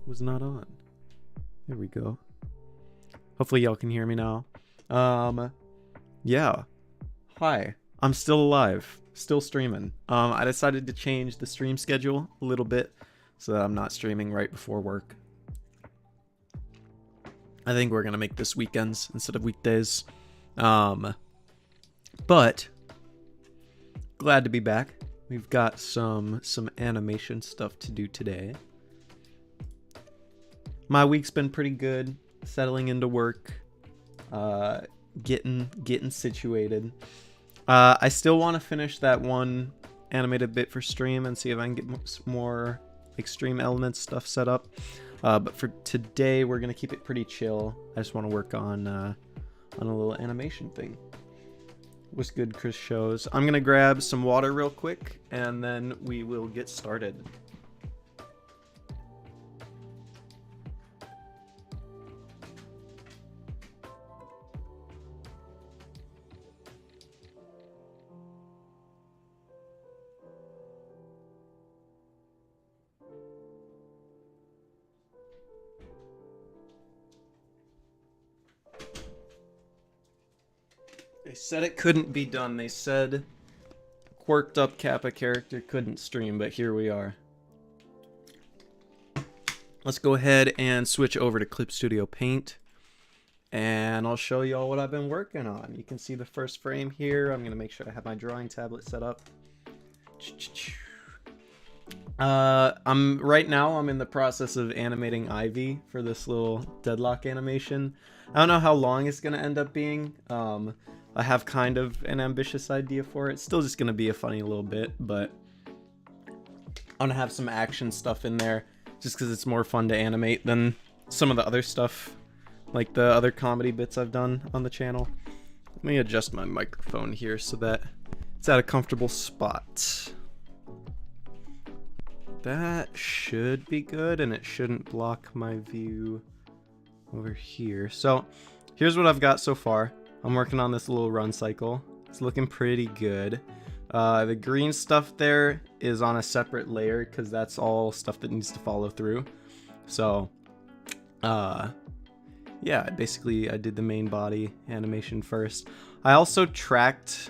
was not on. There we go. Hopefully y'all can hear me now. Yeah. Hi. I'm still alive. Still streaming. I decided to change the stream schedule a little bit so that I'm not streaming right before work. I think we're gonna make this weekends instead of weekdays. But glad to be back. We've got some animation stuff to do today. My week's been pretty good. Settling into work. Getting situated. I still want to finish that one animated bit for stream and see if I can get more extreme elements stuff set up. But for today, we're gonna keep it pretty chill. I just want to work on a little animation thing. What's good, Chris Shows? I'm gonna grab some water real quick, and then we will get started. They said it couldn't be done. They said quirked up Kappa character couldn't stream, but here we are. Let's go ahead and switch over to Clip Studio Paint, and I'll show you all what I've been working on. You can see the first frame here. I'm gonna make sure I have my drawing tablet set up. Right now I'm in the process of animating Ivy for this little Deadlock animation. I don't know how long it's gonna end up being. I have kind of an ambitious idea for it. It's still just gonna be a funny little bit, but I'm gonna have some action stuff in there just because it's more fun to animate than some of the other stuff, like the other comedy bits I've done on the channel. Let me adjust my microphone here so that it's at a comfortable spot. That should be good, and it shouldn't block my view over here. So here's what I've got so far. I'm working on this little run cycle. It's looking pretty good. The green stuff there is on a separate layer because that's all stuff that needs to follow through. So yeah, basically I did the main body animation first. I also tracked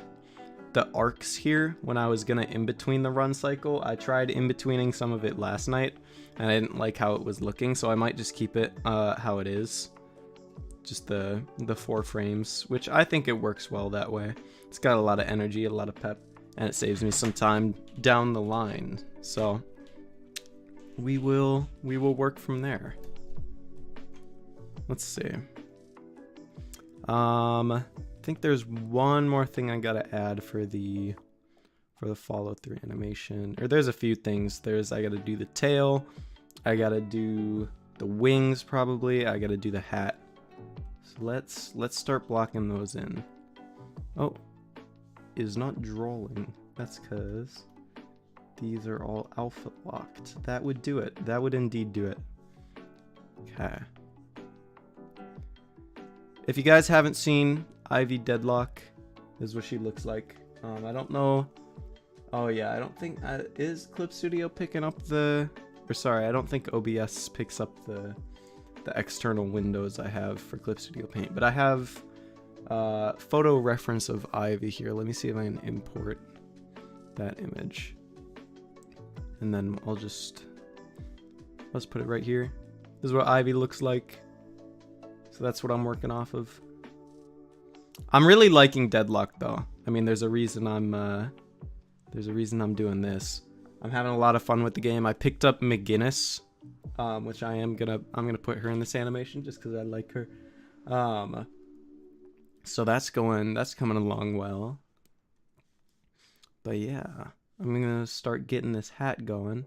the arcs here when I was gonna in between the run cycle. I tried in betweening some of it last night and I didn't like how it was looking, so I might just keep it how it is. Just the 4 frames, which I think it works well that way. It's got a lot of energy, a lot of pep, and it saves me some time down the line. So we will work from there. Let's see. I think there's one more thing I gotta add for the follow through animation. Or there's a few things. I gotta do the tail, I gotta do the wings probably, I gotta do the hat. So let's start blocking those in. Oh, is not drawing. That's because these are all alpha locked. That would do it. That would indeed do it. Okay. If you guys haven't seen Ivy Deadlock, this is what she looks like. I don't know. Oh yeah, I don't think is Clip Studio picking up the, or sorry, I don't think OBS picks up the external windows I have for Clip Studio Paint, but I have photo reference of Ivy here. Let me see if I can import that image, and then let's put it right here. This is what Ivy looks like. So that's what I'm working off of. I'm really liking Deadlock though. I mean, there's a reason I'm doing this. I'm having a lot of fun with the game. I picked up McGinnis, which I'm gonna put her in this animation just because I like her. So that's coming along well. But yeah, I'm gonna start getting this hat going.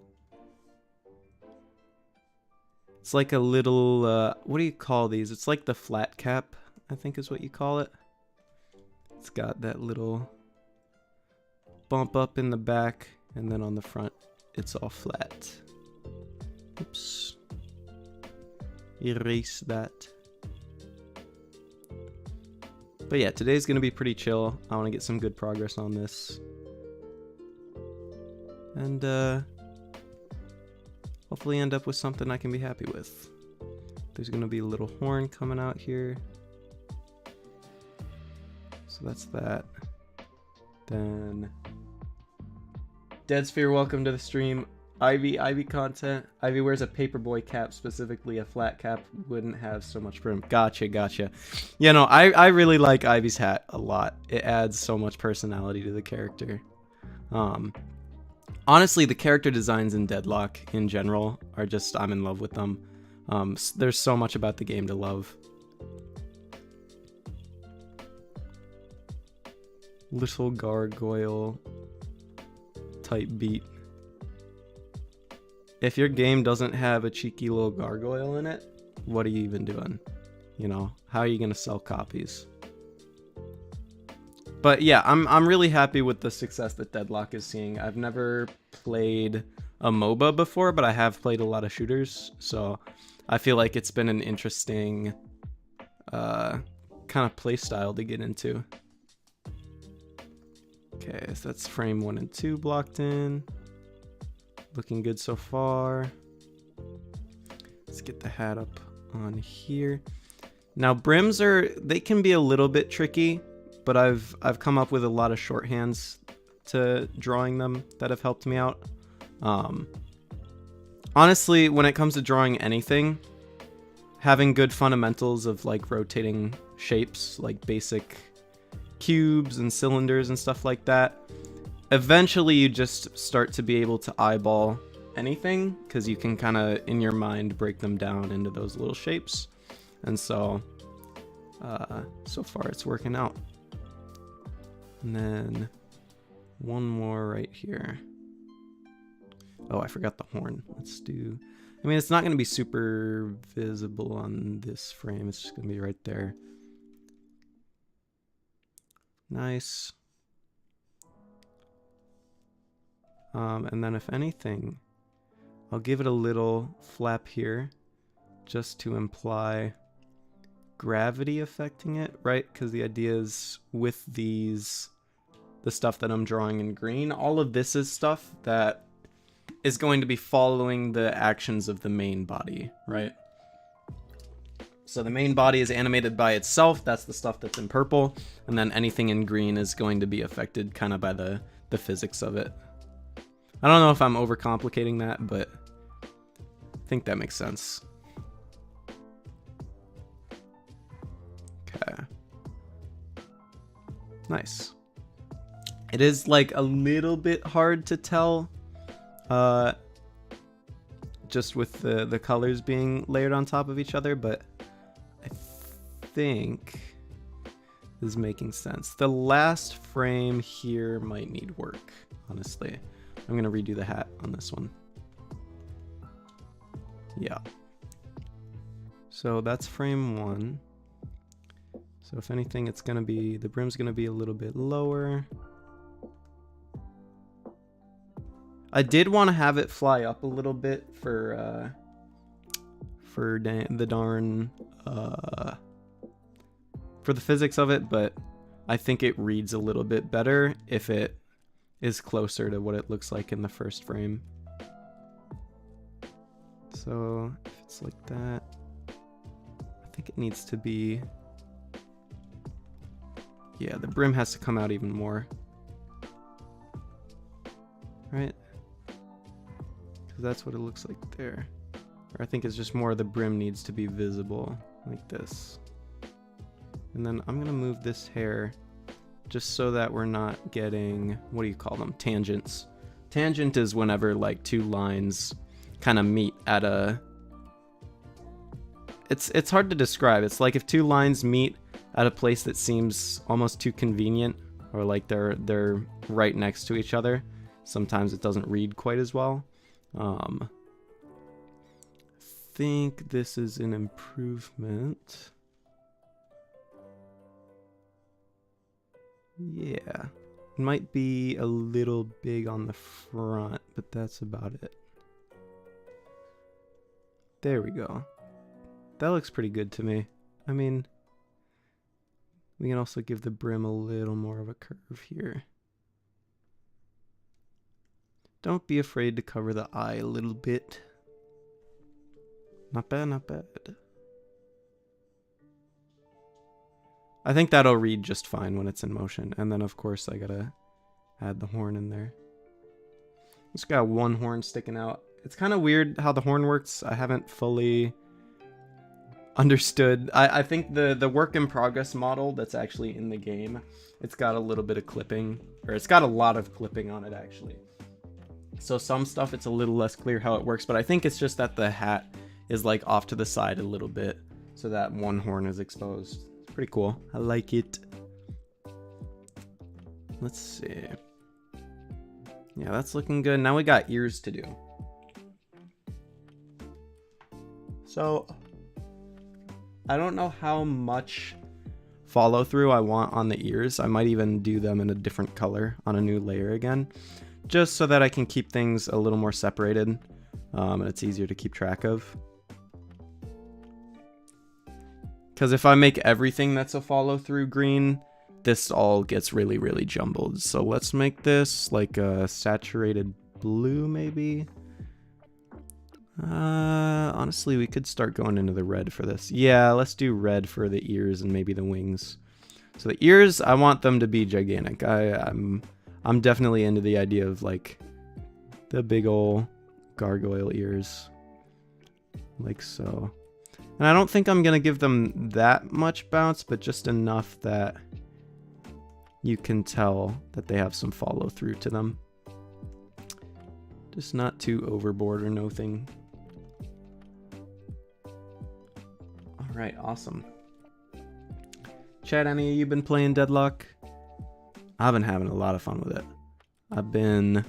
It's like a little what do you call these? It's like the flat cap, I think is what you call it. It's got that little bump up in the back, and then on the front it's all flat. Oops. Erase that. But yeah, today's gonna be pretty chill. I want to get some good progress on this. And hopefully end up with something I can be happy with. There's gonna be a little horn coming out here. So that's that. Then Dead Sphere, welcome to the stream. Ivy content. Ivy wears a paperboy cap, specifically a flat cap. Wouldn't have so much brim. Gotcha. Yeah, no, I really like Ivy's hat a lot. It adds so much personality to the character. Honestly, the character designs in Deadlock in general are just, I'm in love with them. There's so much about the game to love. Little gargoyle type beat. If your game doesn't have a cheeky little gargoyle in it, what are you even doing? You know, how are you gonna sell copies? But yeah, I'm really happy with the success that Deadlock is seeing. I've never played a MOBA before, but I have played a lot of shooters, so I feel like it's been an interesting kind of play style to get into. Okay, so that's frame 1 and 2 blocked in. Looking good so far. Let's get the hat up on here. Now brims they can be a little bit tricky, but I've come up with a lot of shorthands to drawing them that have helped me out. Honestly, when it comes to drawing anything, having good fundamentals of like rotating shapes, like basic cubes and cylinders and stuff like that, eventually you just start to be able to eyeball anything, because you can kind of in your mind break them down into those little shapes. And so so far it's working out. And then one more right here. Oh, I forgot the horn. Let's do, I mean, it's not going to be super visible on this frame. It's just going to be right there. Nice. And then if anything, I'll give it a little flap here just to imply gravity affecting it, right? Because the idea is with these, the stuff that I'm drawing in green, all of this is stuff that is going to be following the actions of the main body, right? So the main body is animated by itself. That's the stuff that's in purple. And then anything in green is going to be affected kind of by the physics of it. I don't know if I'm overcomplicating that, but I think that makes sense. Okay. Nice. It is like a little bit hard to tell, just with the colors being layered on top of each other, but I think this is making sense. The last frame here might need work, honestly. I'm gonna redo the hat on this one. Yeah. So that's frame 1. So if anything, it's gonna be, the brim's gonna be a little bit lower. I did want to have it fly up a little bit for the darn for the physics of it, but I think it reads a little bit better if it is closer to what it looks like in the first frame. So if it's like that, I think it needs to be, yeah, the brim has to come out even more, right? Because that's what it looks like there. Or I think it's just more the brim needs to be visible like this. And then I'm gonna move this hair just so that we're not getting, what do you call them? Tangents. Tangent is whenever like two lines kind of meet at a, it's hard to describe. It's like if two lines meet at a place that seems almost too convenient, or like they're right next to each other. Sometimes it doesn't read quite as well. I think this is an improvement. Yeah, it might be a little big on the front, but that's about it. There we go. That looks pretty good to me. I mean, we can also give the brim a little more of a curve here. Don't be afraid to cover the eye a little bit. Not bad, not bad. I think that'll read just fine when it's in motion. And then, of course, I gotta add the horn in there. It's got one horn sticking out. It's kind of weird how the horn works. I haven't fully understood. I think the work in progress model that's actually in the game, it's got a little bit of clipping, or it's got a lot of clipping on it, actually. So some stuff, it's a little less clear how it works, but I think it's just that the hat is like off to the side a little bit, so that one horn is exposed. It's pretty cool. I like it. Let's see. Yeah, that's looking good. Now we got ears to do. So I don't know how much follow through I want on the ears. I might even do them in a different color on a new layer again, just so that I can keep things a little more separated, and it's easier to keep track of. Because if I make everything that's a follow through green, this all gets really, really jumbled. So let's make this like a saturated blue, maybe. Honestly, we could start going into the red for this. Yeah, let's do red for the ears and maybe the wings. So the ears, I want them to be gigantic. I'm definitely into the idea of like the big ol' gargoyle ears, like so. And I don't think I'm gonna give them that much bounce, but just enough that you can tell that they have some follow through to them. Just not too overboard or nothing. All right, awesome. Chad, any of you been playing Deadlock? I've been having a lot of fun with it. I've been,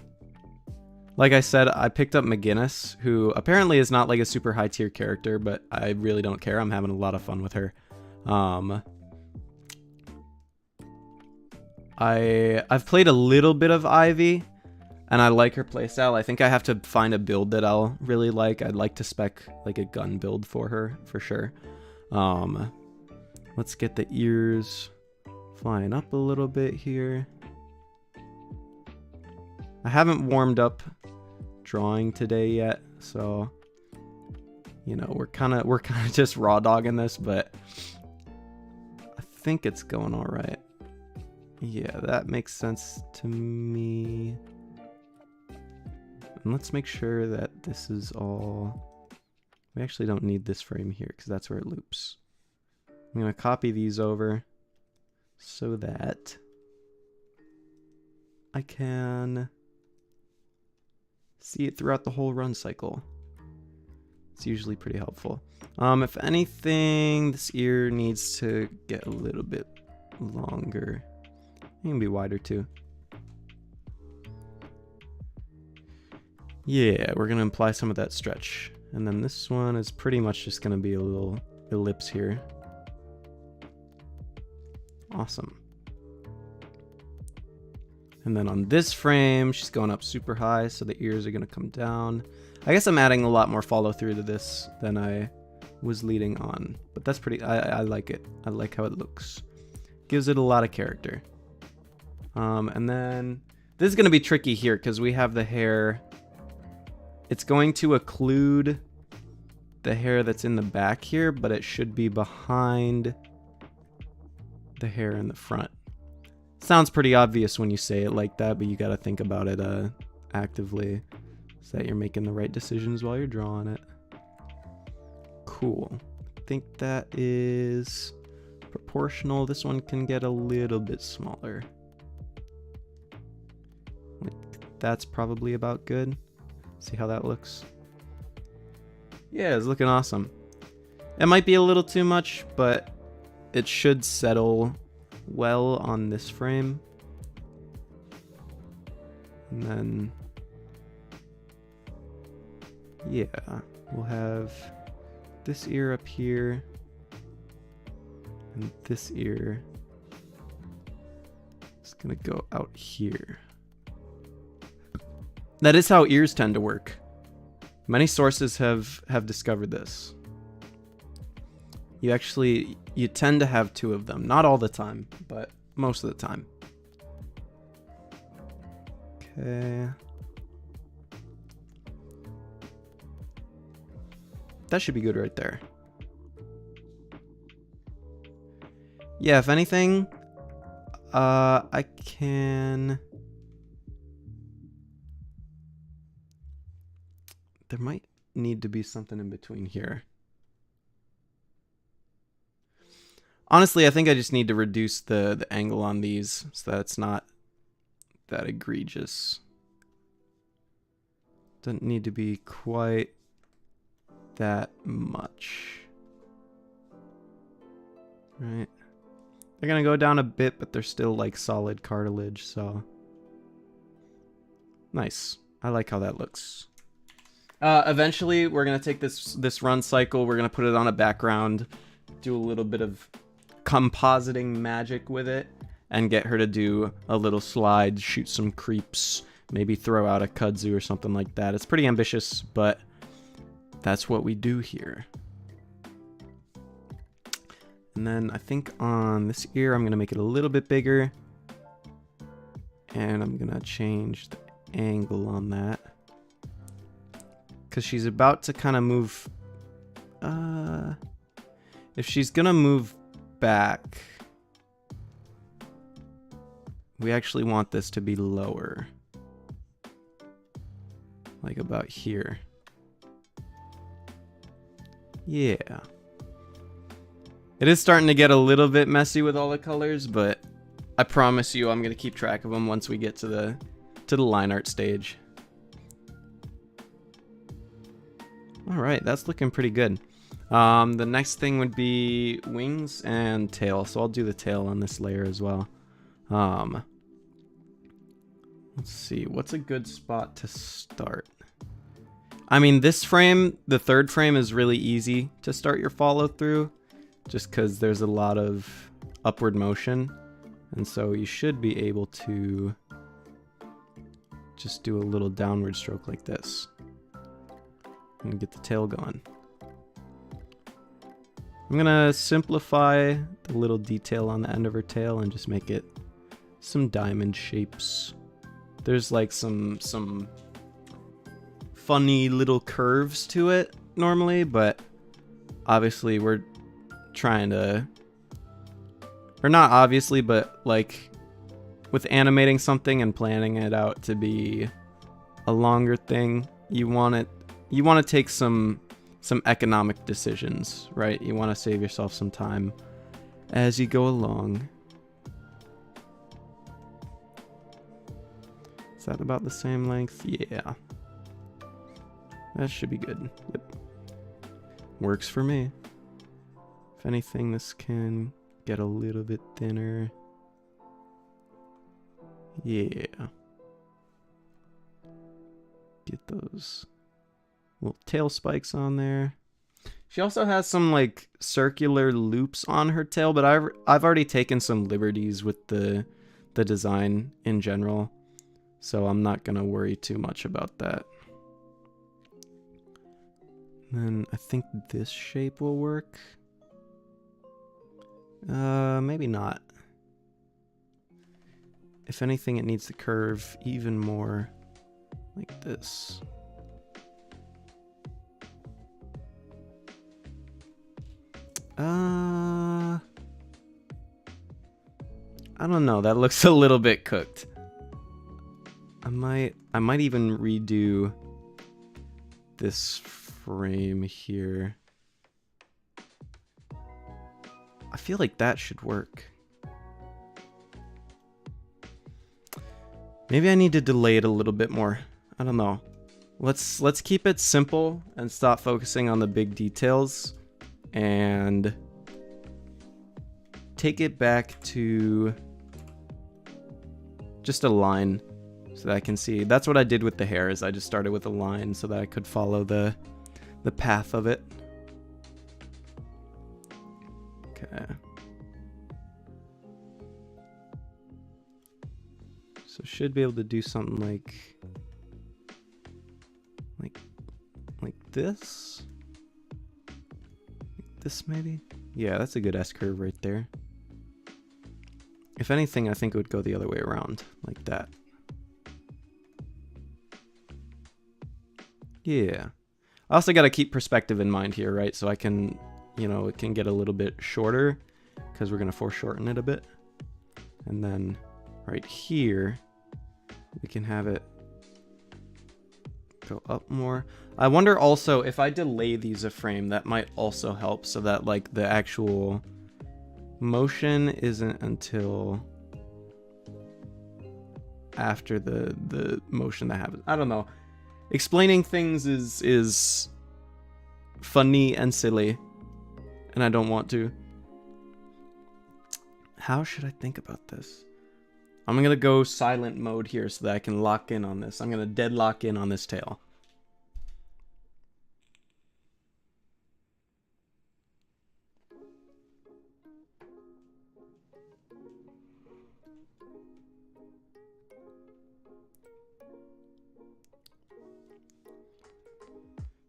like I said, I picked up McGinnis, who apparently is not like a super high tier character, but I really don't care. I'm having a lot of fun with her. I've played a little bit of Ivy, and I like her playstyle. I think I have to find a build that I'll really like. I'd like to spec like a gun build for her, for sure. Let's get the ears flying up a little bit here. I haven't warmed up drawing today yet, so you know, we're kind of just raw dogging this, but I think it's going all right. Yeah, that makes sense to me. And let's make sure that this is all... We actually don't need this frame here because that's where it loops. I'm going to copy these over so that I can see it throughout the whole run cycle. It's usually pretty helpful. If anything, this ear needs to get a little bit longer. It can be wider too. Yeah, we're gonna apply some of that stretch. And then this one is pretty much just gonna be a little ellipse here. Awesome. And then on this frame, she's going up super high, so the ears are gonna come down. I guess I'm adding a lot more follow through to this than I was leading on, but that's pretty, I like it. I like how it looks. Gives it a lot of character. And then this is gonna be tricky here because we have the hair. It's going to occlude the hair that's in the back here, but it should be behind the hair in the front. Sounds pretty obvious when you say it like that, but you gotta think about it actively so that you're making the right decisions while you're drawing it. Cool. I think that is proportional. This one can get a little bit smaller. That's probably about good. See how that looks? Yeah, it's looking awesome. It might be a little too much, but it should settle well on this frame. And then, yeah, we'll have this ear up here and this ear is gonna go out here. That is how ears tend to work. Many sources have discovered this. You tend to have two of them. Not all the time, but most of the time. Okay. that should be good right there. Yeah, if anything, I can... There might need to be something in between here. Honestly, I think I just need to reduce the angle on these so that it's not that egregious. Doesn't need to be quite that much. Right. They're gonna go down a bit, but they're still like solid cartilage, so nice. I like how that looks. Eventually, we're gonna take this run cycle. We're gonna put it on a background, do a little bit of compositing magic with it, and get her to do a little slide, shoot some creeps, maybe throw out a kudzu or something like that. It's pretty ambitious, but that's what we do here. And then I think on this ear, I'm gonna make it a little bit bigger, and I'm gonna change the angle on that, because she's about to kind of move. If she's gonna move back, we actually want this to be lower, like about here. Yeah. It is starting to get a little bit messy with all the colors, but I promise you I'm going to keep track of them once we get to the line art stage. Alright, that's looking pretty good. The next thing would be wings and tail, so I'll do the tail on this layer as well. Let's see, what's a good spot to start? I mean, this frame, the third frame, is really easy to start your follow through, just because there's a lot of upward motion, and so you should be able to just do a little downward stroke like this and get the tail going. I'm gonna simplify the little detail on the end of her tail and just make it some diamond shapes. There's like some funny little curves to it normally, but obviously we're trying to, or not obviously, but like with animating something and planning it out to be a longer thing, you want to take some economic decisions, right? You want to save yourself some time as you go along. Is that about the same length? Yeah. That should be good. Yep. Works for me. If anything, this can get a little bit thinner. Yeah. Get those little tail spikes on there. She also has some like circular loops on her tail, but I've already taken some liberties with the design in general, so I'm not gonna worry too much about that. Then I think this shape will work. Maybe not. If anything, it needs to curve even more like this. I don't know. That looks a little bit cooked. I might even redo this frame here. I feel like that should work. Maybe I need to delay it a little bit more. I don't know. Let's keep it simple and stop focusing on the big details and take it back to just a line so that I can see. That's what I did with the hair, is I just started with a line so that I could follow the path of it. Okay. So should be able to do something like this. Like this maybe? Yeah, that's a good S-curve right there. If anything, I think it would go the other way around, like that. Yeah. I also got to keep perspective in mind here, right? So I can, you know, it can get a little bit shorter because we're going to foreshorten it a bit. And then right here, we can have it go up more. I wonder also if I delay these a frame, that might also help so that like the actual motion isn't until after the motion that happens. I don't know. Explaining things is funny and silly, and I don't want to. How should I think about this? I'm gonna go silent mode here so that I can lock in on this. I'm gonna deadlock in on this tail.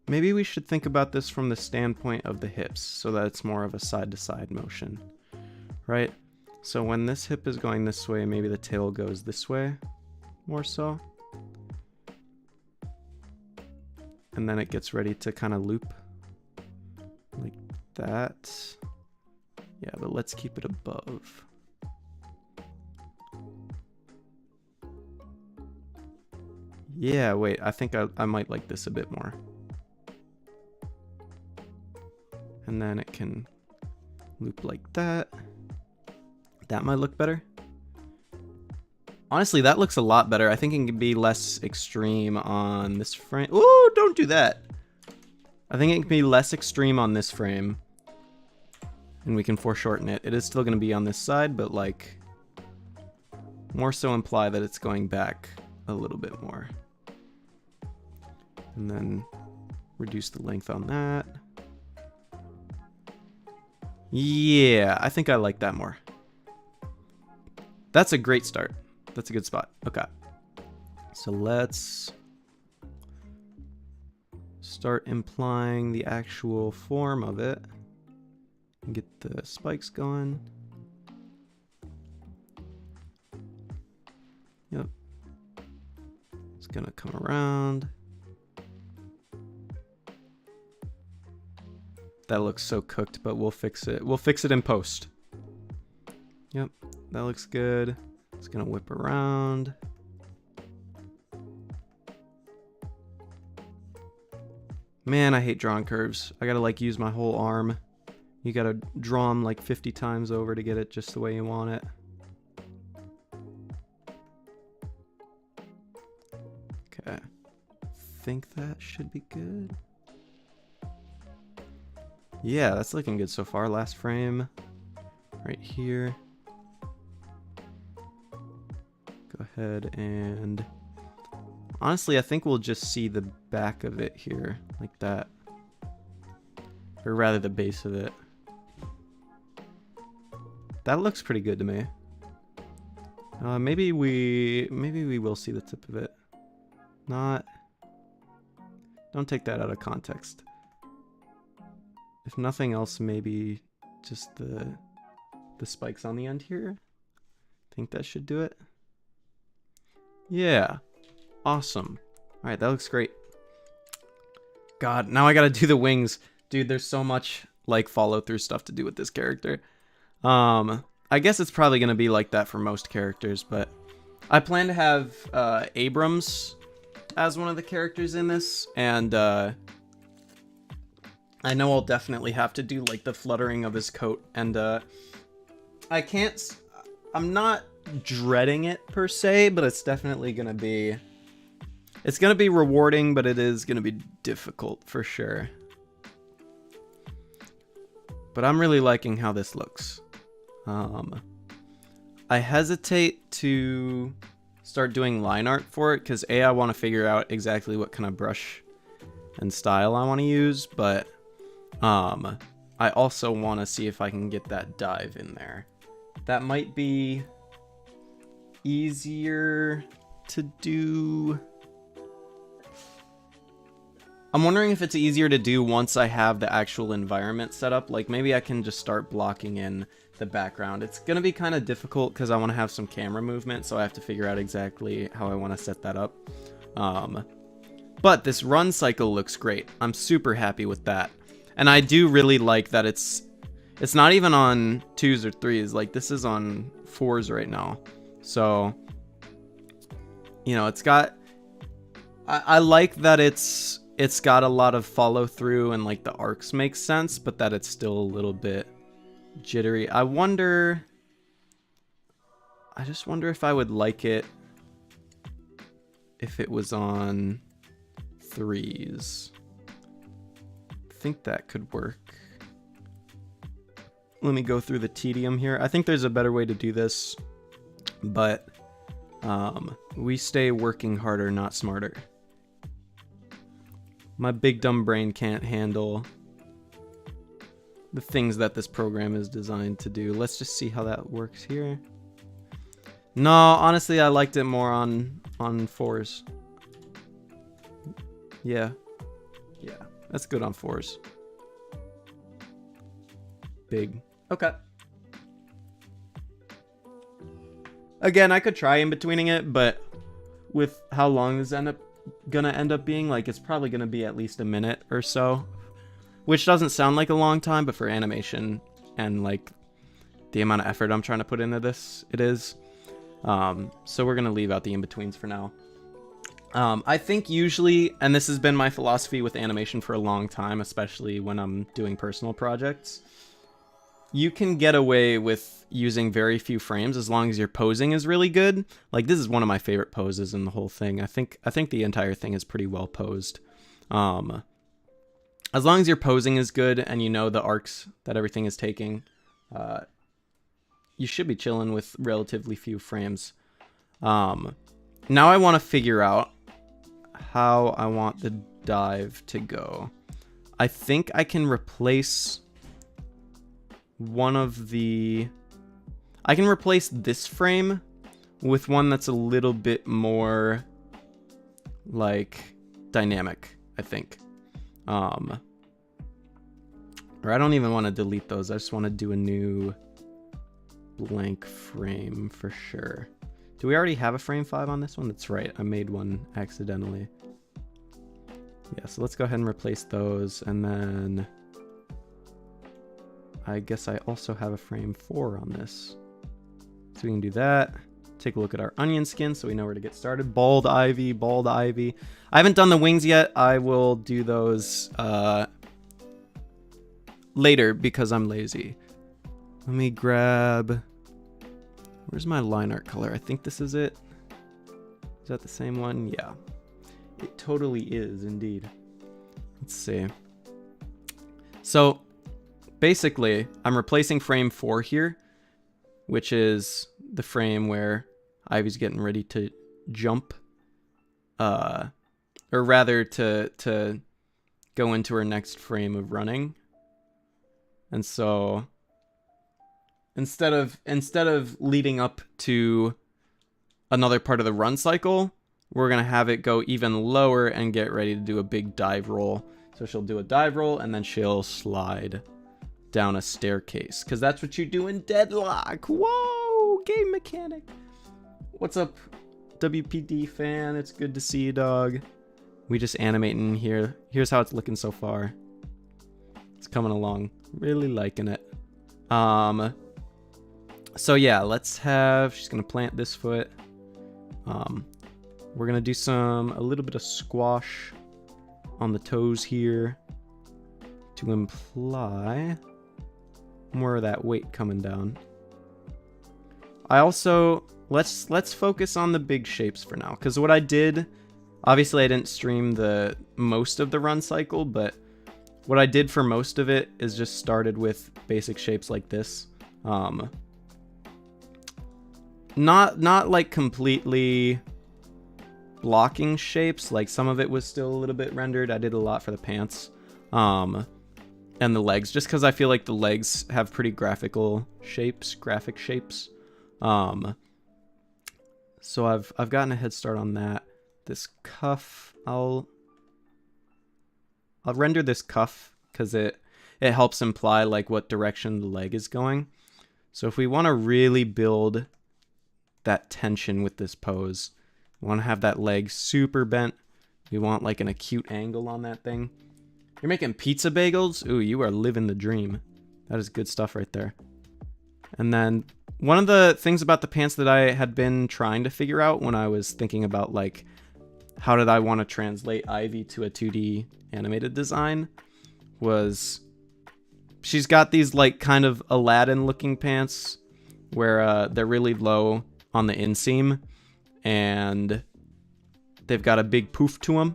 Maybe we should think about this from the standpoint of the hips so that it's more of a side-to-side motion, right? So when this hip is going this way, maybe the tail goes this way more so. And then it gets ready to kind of loop like that. Yeah, but let's keep it above. Yeah, wait, I think I might like this a bit more. And then it can loop like that. That might look better. Honestly, that looks a lot better. I think it can be less extreme on this frame. Ooh, don't do that. I think it can be less extreme on this frame. And we can foreshorten it. It is still going to be on this side, but like more so imply that it's going back a little bit more. And then reduce the length on that. Yeah, I think I like that more. That's a great start. That's a good spot. Okay. So let's start implying the actual form of it. And get the spikes going. Yep. It's gonna come around. That looks so cooked, but we'll fix it. We'll fix it in post. Yep, that looks good. It's gonna whip around. Man, I hate drawing curves. I gotta like use my whole arm. You gotta draw them like 50 times over to get it just the way you want it. Okay, think that should be good. Yeah, that's looking good so far. Last frame right here. Go ahead and honestly, I think we'll just see the back of it here like that, or rather the base of it. That looks pretty good to me. Maybe we will see the tip of it. Not. Don't take that out of context. If nothing else, maybe just the spikes on the end here. I think that should do it. Yeah. Awesome. All right, that looks great. God, now I gotta do the wings. Dude, there's so much like follow through stuff to do with this character. I guess it's probably gonna be like that for most characters, but I plan to have Abrams as one of the characters in this, and I know I'll definitely have to do like the fluttering of his coat, and I'm not dreading it per se, but it's definitely gonna be, it's gonna be rewarding, but it is gonna be difficult for sure. But I'm really liking how this looks. I hesitate to start doing line art for it because I want to figure out exactly what kind of brush and style I want to use, but I also want to see if I can get that dive in there. That might be easier to do. I'm wondering if it's easier to do once I have the actual environment set up. Like maybe I can just start blocking in the background. It's going to be kind of difficult because I want to have some camera movement, so I have to figure out exactly how I want to set that up. But this run cycle looks great. I'm super happy with that. And I do really like that it's not even on 2s or 3s. Like, this is on 4s right now. So, you know, it's got... I like that it's got a lot of follow through and like the arcs make sense, but that it's still a little bit jittery. I just wonder if I would like it if it was on 3s. I think that could work. Let me go through the tedium here. I think there's a better way to do this, but we stay working harder, not smarter. My big dumb brain can't handle the things that this program is designed to do. Let's just see how that works here. No, honestly, I liked it more on 4s. Yeah, that's good on 4s. Big. Okay. Again, I could try in betweening it, but with how long this gonna end up being, like, it's probably gonna be at least a minute or so, which doesn't sound like a long time, but for animation and like the amount of effort I'm trying to put into this, it is. So we're gonna leave out the in-betweens for now. I think usually, and this has been my philosophy with animation for a long time, especially when I'm doing personal projects, you can get away with using very few frames as long as your posing is really good. Like, this is one of my favorite poses in the whole thing. I think the entire thing is pretty well posed. As long as your posing is good and you know the arcs that everything is taking, you should be chilling with relatively few frames. Now I want to figure out how I want the dive to go. I think I can replace I can replace this frame with one that's a little bit more like dynamic, I think. Or I don't even want to delete those. I just want to do a new blank frame for sure. Do we already have a frame 5 on this one? That's right. I made one accidentally. Yeah, so let's go ahead and replace those. And then I guess I also have a frame 4 on this. So we can do that. Take a look at our onion skin so we know where to get started. Bald Ivy, Bald Ivy. I haven't done the wings yet. I will do those later because I'm lazy. Let me grab... Where's my line art color? I think this is it. Is that the same one? Yeah. It totally is, indeed. Let's see. So, basically, I'm replacing frame 4 here, which is the frame where Ivy's getting ready to jump. Or rather, to go into her next frame of running. And so... Instead of leading up to another part of the run cycle, we're going to have it go even lower and get ready to do a big dive roll. So she'll do a dive roll and then she'll slide down a staircase. Because that's what you do in Deadlock. Whoa, game mechanic. What's up, WPD fan? It's good to see you, dog. We just animating here. Here's how it's looking so far. It's coming along. Really liking it. So yeah, let's have, she's gonna plant this foot. We're gonna do a little bit of squash on the toes here to imply more of that weight coming down. I also, let's focus on the big shapes for now, because what I did, obviously I didn't stream the most of the run cycle, but what I did for most of it is just started with basic shapes like this. Not like completely blocking shapes, like some of it was still a little bit rendered. I did a lot for the pants and the legs, just because I feel like the legs have pretty graphic shapes. So I've gotten a head start on that. This cuff, I'll render this cuff because it helps imply like what direction the leg is going. So if we want to really build that tension with this pose, we want to have that leg super bent We want like an acute angle on that thing. You're making pizza bagels? Ooh, you are living the dream. That is good stuff right there. And then one of the things about the pants that I had been trying to figure out when I was thinking about like, how did I want to translate Ivy to a 2D animated design was she's got these like kind of Aladdin looking pants where they're really low on the inseam and they've got a big poof to them.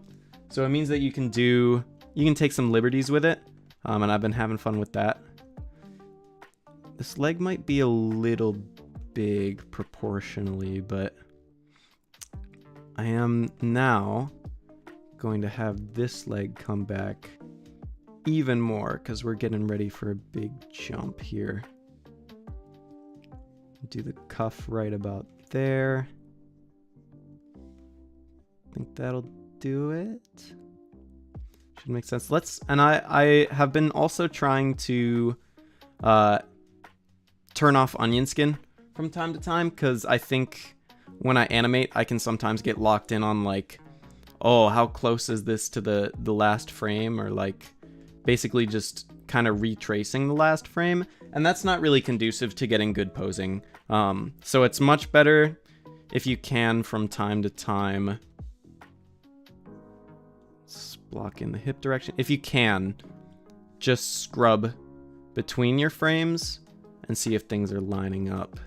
So it means that you can take some liberties with it. And I've been having fun with that. This leg might be a little big proportionally, but I am now going to have this leg come back even more because we're getting ready for a big jump here. Do the cuff right about there. I think that'll do it. Should make sense. I have been also trying to turn off onion skin from time to time because I think when I animate I can sometimes get locked in on like, oh, how close is this to the last frame, or like basically just kind of retracing the last frame, and that's not really conducive to getting good posing. So it's much better if you can from time to time block in the hip direction. If you can, just scrub between your frames and see if things are lining up.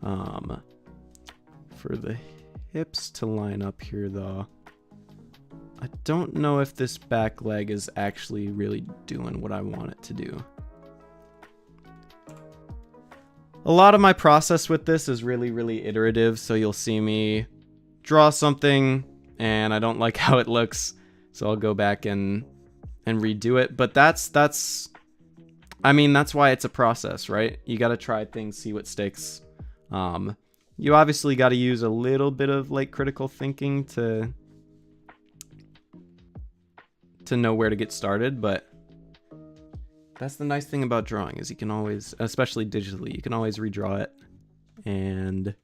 For the hips to line up here though, I don't know if this back leg is actually really doing what I want it to do. A lot of my process with this is really iterative, so you'll see me draw something and I don't like how it looks, so I'll go back and redo it. But that's I mean, that's why it's a process, right? You got to try things, see what sticks. You obviously got to use a little bit of like critical thinking to know where to get started, but that's the nice thing about drawing is you can always, especially digitally, you can always redraw it and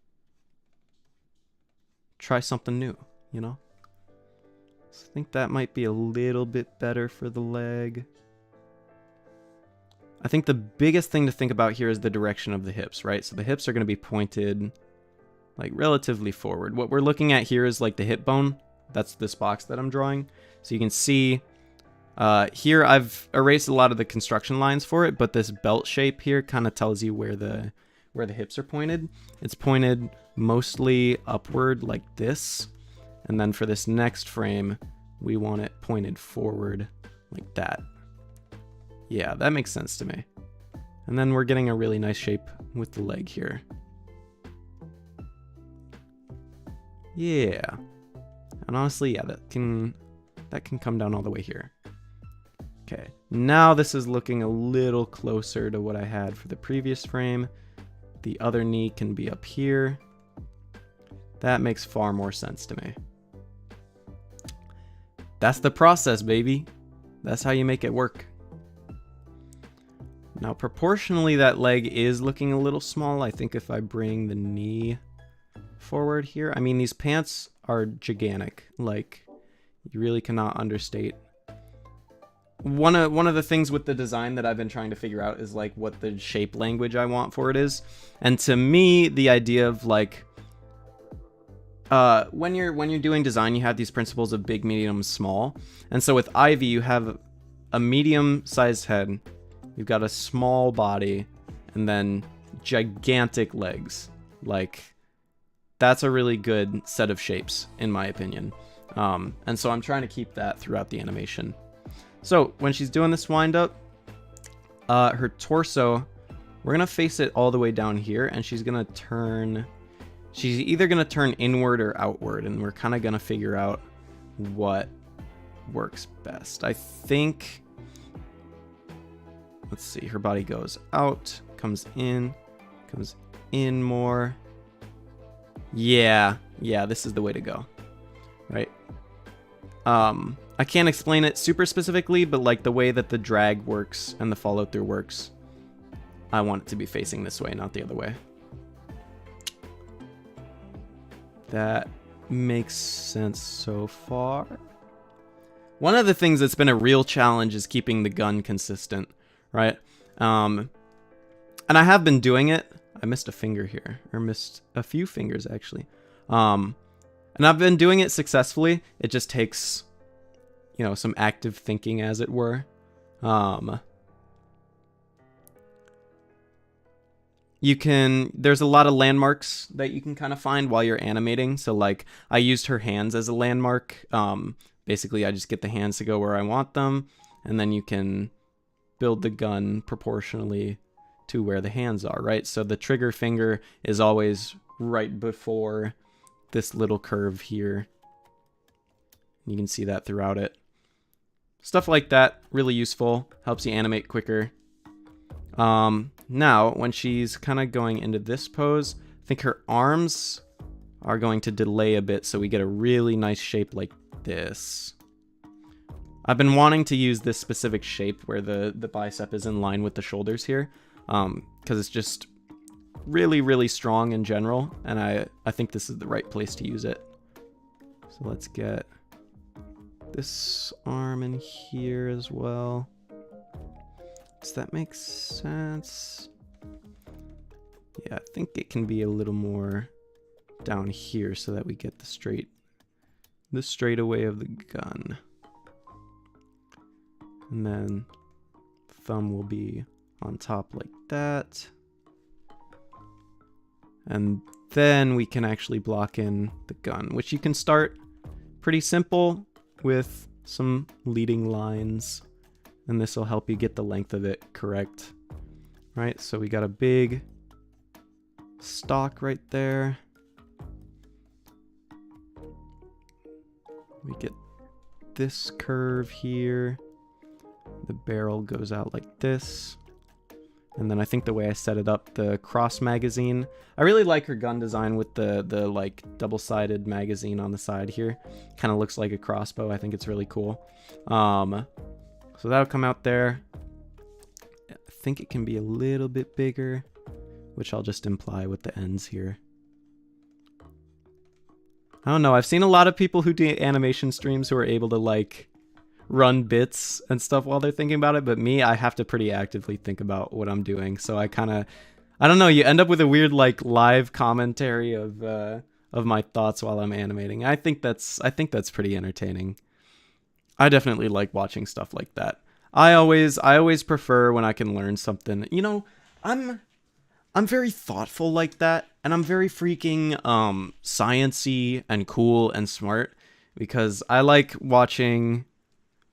try something new, you know? So I think that might be a little bit better for the leg. I think the biggest thing to think about here is the direction of the hips, right? So the hips are going to be pointed like relatively forward. What we're looking at here is like the hip bone. That's this box that I'm drawing. So you can see here I've erased a lot of the construction lines for it, but this belt shape here kind of tells you where the hips are pointed. It's pointed mostly upward like this. And then for this next frame, we want it pointed forward like that. Yeah, that makes sense to me. And then we're getting a really nice shape with the leg here. Yeah. And honestly, yeah, that can come down all the way here. Okay, now this is looking a little closer to what I had for the previous frame. The other knee can be up here. That makes far more sense to me. That's the process, baby. That's how you make it work. Now, proportionally, that leg is looking a little small. I think if I bring the knee forward here, I mean, these pants are gigantic. Like, you really cannot understate. One of the things with the design that I've been trying to figure out is like what the shape language I want for it is. And to me, the idea of like, when you're doing design, you have these principles of big, medium, small. And so with Ivy, you have a medium-sized head. You've got a small body and then gigantic legs. Like, that's a really good set of shapes, in my opinion. And so I'm trying to keep that throughout the animation. So when she's doing this wind up, her torso, we're going to face it all the way down here, and she's going to turn... She's either going to turn inward or outward, and we're kind of going to figure out what works best. I think... Let's see, her body goes out, comes in more. Yeah, this is the way to go, right? I can't explain it super specifically, but like the way that the drag works and the follow through works, I want it to be facing this way, not the other way. That makes sense so far. one of the things that's been a real challenge is keeping the gun consistent, right? And I have been doing it. I missed a finger here, or missed a few fingers actually. And I've been doing it successfully. It just takes, you know, some active thinking, as it were. There's a lot of landmarks that you can kind of find while you're animating. So like I used her hands as a landmark. Basically I just get the hands to go where I want them, and then you can build the gun proportionally to where the hands are, right? So the trigger finger is always right before this little curve here. You can see that throughout it. Stuff like that, really useful, helps you animate quicker. Now, when she's kind of going into this pose, I think her arms are going to delay a bit so we get a really nice shape like this. I've been wanting to use this specific shape where the bicep is in line with the shoulders here, because it's just really, really strong in general, and I think this is the right place to use it. So let's get this arm in here as well. Does that make sense? Yeah, I think it can be a little more down here so that we get the straightaway of the gun. And then thumb will be on top like that. And then we can actually block in the gun, which you can start pretty simple with some leading lines. And this will help you get the length of it correct. Right, so we got a big stock right there. We get this curve here. The barrel goes out like this. And then I think the way I set it up, the cross magazine. I really like her gun design with the like double-sided magazine on the side here. Kind of looks like a crossbow. I think it's really cool. So that'll come out there. I think it can be a little bit bigger, which I'll just imply with the ends here. I don't know. I've seen a lot of people who do animation streams who are able to like run bits and stuff while they're thinking about it, but me, I have to pretty actively think about what I'm doing. So I don't know, you end up with a weird like live commentary of my thoughts while I'm animating. I think that's pretty entertaining. I definitely like watching stuff like that. I always prefer when I can learn something. You know, I'm very thoughtful like that, and I'm very freaking sciencey and cool and smart because I like watching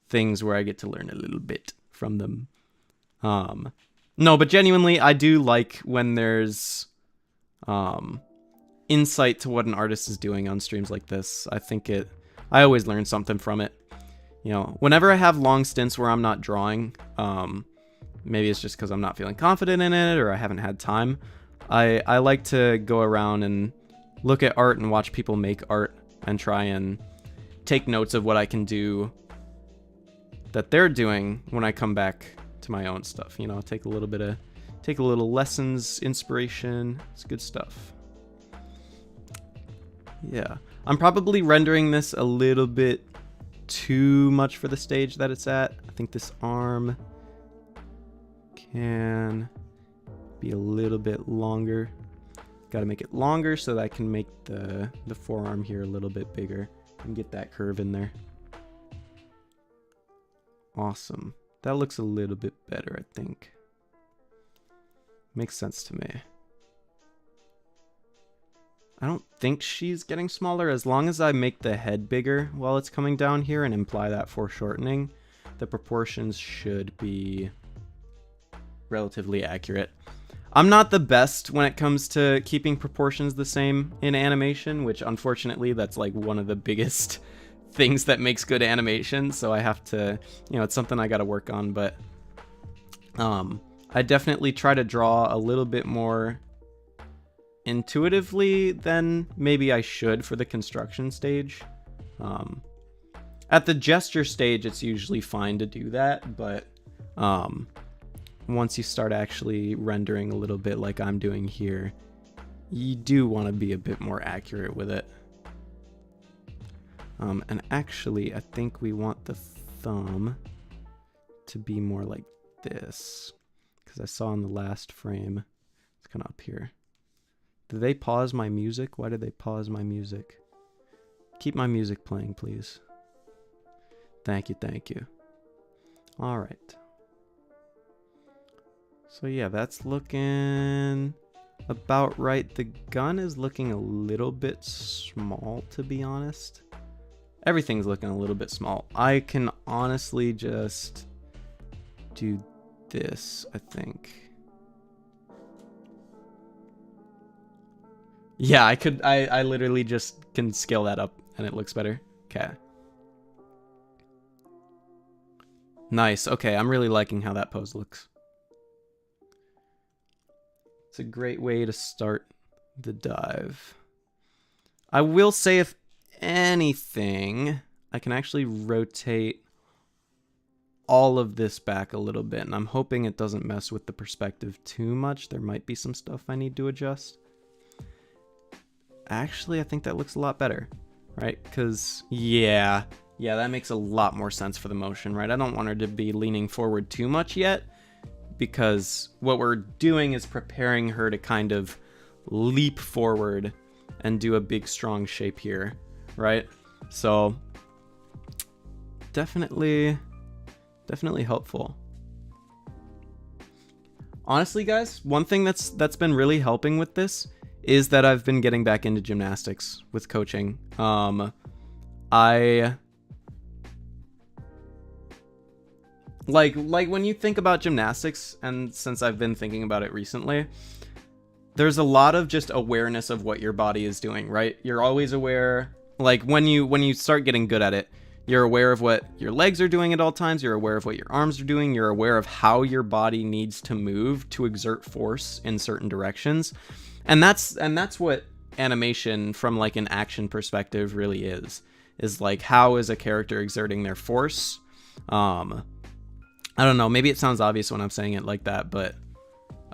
things where I get to learn a little bit from them. No, but genuinely, I do like when there's insight to what an artist is doing on streams like this. I always learn something from it. You know, whenever I have long stints where I'm not drawing, maybe it's just because I'm not feeling confident in it or I haven't had time, I like to go around and look at art and watch people make art and try and take notes of what I can do that they're doing when I come back to my own stuff. You know, take a little lessons, inspiration. It's good stuff. Yeah, I'm probably rendering this a little bit too much for the stage that it's at. I think this arm can be a little bit longer. Got to make it longer so that I can make the forearm here a little bit bigger and get that curve in there. Awesome. That looks a little bit better, I think. Makes sense to me. I don't think she's getting smaller. As long as I make the head bigger while it's coming down here and imply that foreshortening, the proportions should be relatively accurate. I'm not the best when it comes to keeping proportions the same in animation, which unfortunately that's like one of the biggest things that makes good animation, so I have to, you know, it's something I got to work on, but I definitely try to draw a little bit more intuitively than maybe I should for the construction stage. At the gesture stage, it's usually fine to do that, but once you start actually rendering a little bit like I'm doing here, you do want to be a bit more accurate with it. And actually, I think we want the thumb to be more like this, because I saw in the last frame, it's kind of up here. Did they pause my music? Why did they pause my music? Keep my music playing, please. Thank you, thank you. All right. So yeah, that's looking about right. The gun is looking a little bit small, to be honest. Everything's looking a little bit small. I can honestly just do this, I think. Yeah, I literally just can scale that up and it looks better. Okay. Nice. Okay, I'm really liking how that pose looks. It's a great way to start the dive. I will say, if anything, I can actually rotate all of this back a little bit, and I'm hoping it doesn't mess with the perspective too much. There might be some stuff I need to adjust. Actually, I think that looks a lot better, right? Because, yeah, that makes a lot more sense for the motion, right? I don't want her to be leaning forward too much yet, because what we're doing is preparing her to kind of leap forward and do a big strong shape here, right? So definitely helpful. Honestly, guys, one thing that's been really helping with this is that I've been getting back into gymnastics with coaching. I like when you think about gymnastics, and since I've been thinking about it recently, there's a lot of just awareness of what your body is doing, right? You're always aware, like when you start getting good at it, you're aware of what your legs are doing at all times, you're aware of what your arms are doing, you're aware of how your body needs to move to exert force in certain directions. And that's what animation from like an action perspective really is like, how is a character exerting their force? I don't know, maybe it sounds obvious when I'm saying it like that, but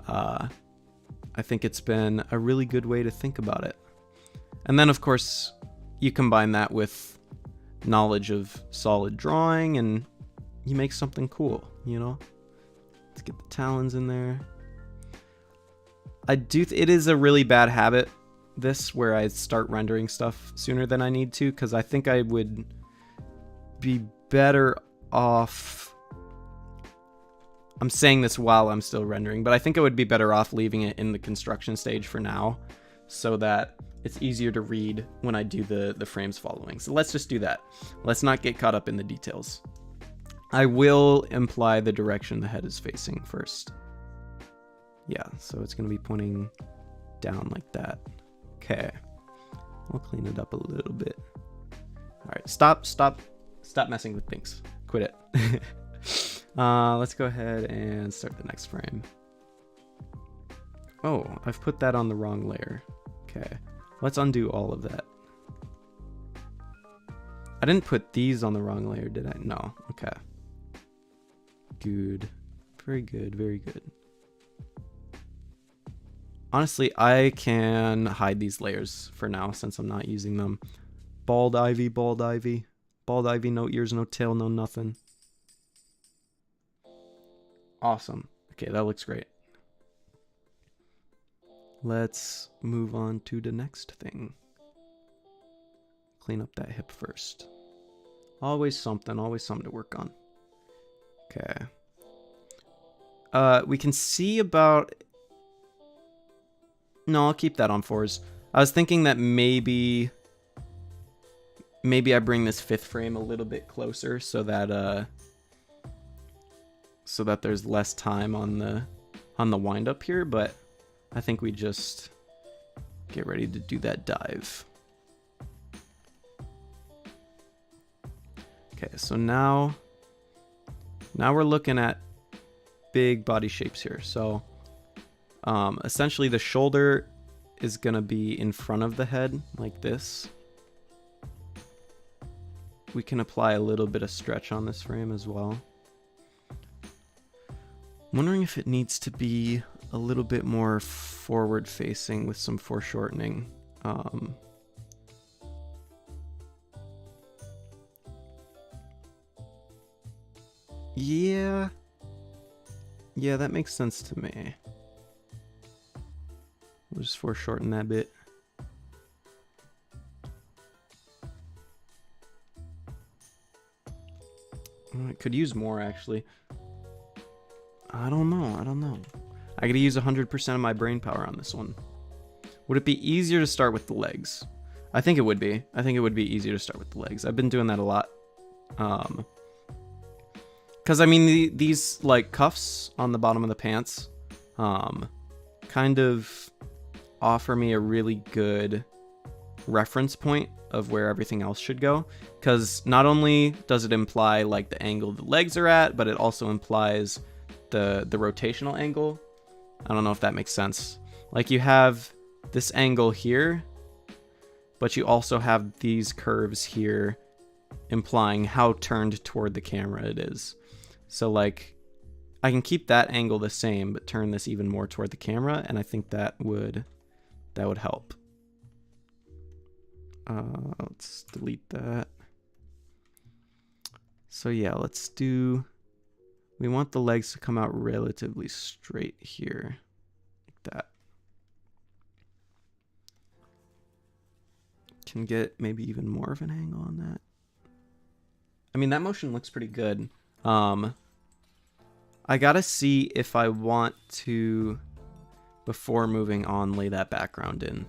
I think it's been a really good way to think about it. And then, of course, you combine that with knowledge of solid drawing, and you make something cool, you know? Let's get the talons in there. It is a really bad habit, this, where I start rendering stuff sooner than I need to, because I think I would be better off... I'm saying this while I'm still rendering, but I think I would be better off leaving it in the construction stage for now, so that it's easier to read when I do the frames following. So let's just do that. Let's not get caught up in the details. I will imply the direction the head is facing first. Yeah, so it's going to be pointing down like that. Okay. I'll clean it up a little bit. All right, stop messing with things. Quit it. Let's go ahead and start the next frame. Oh, I've put that on the wrong layer. Okay, let's undo all of that. I didn't put these on the wrong layer, did I? No. Okay. Good. Very good, very good. Honestly, I can hide these layers for now since I'm not using them. Bald Ivy, Bald Ivy. Bald Ivy, no ears, no tail, no nothing. Awesome. Okay, that looks great. Let's move on to the next thing. Clean up that hip first. Always something to work on. Okay. We can see about... No, I'll keep that on 4s. I was thinking that maybe I bring this 5th frame a little bit closer so that there's less time on the wind up here, but I think we just get ready to do that dive. Okay, so now we're looking at big body shapes here. So essentially the shoulder is gonna be in front of the head like this. We can apply a little bit of stretch on this frame as well. I'm wondering if it needs to be a little bit more forward facing with some foreshortening. Yeah. Yeah, that makes sense to me. We'll just foreshorten that bit. I could use more, actually. I don't know. I gotta use 100% of my brain power on this one. Would it be easier to start with the legs? I think it would be. I think it would be easier to start with the legs. I've been doing that a lot. Because, I mean, these, like, cuffs on the bottom of the pants kind of offer me a really good reference point of where everything else should go. Because not only does it imply, like, the angle the legs are at, but it also implies the rotational angle. I don't know if that makes sense. Like, you have this angle here, but you also have these curves here implying how turned toward the camera it is. So, like, I can keep that angle the same, but turn this even more toward the camera, and I think that would help. Let's delete that. So yeah, let's do, we want the legs to come out relatively straight here, like that. Can get maybe even more of an angle on that. I mean, that motion looks pretty good. I gotta see if I want to, before moving on, lay that background in,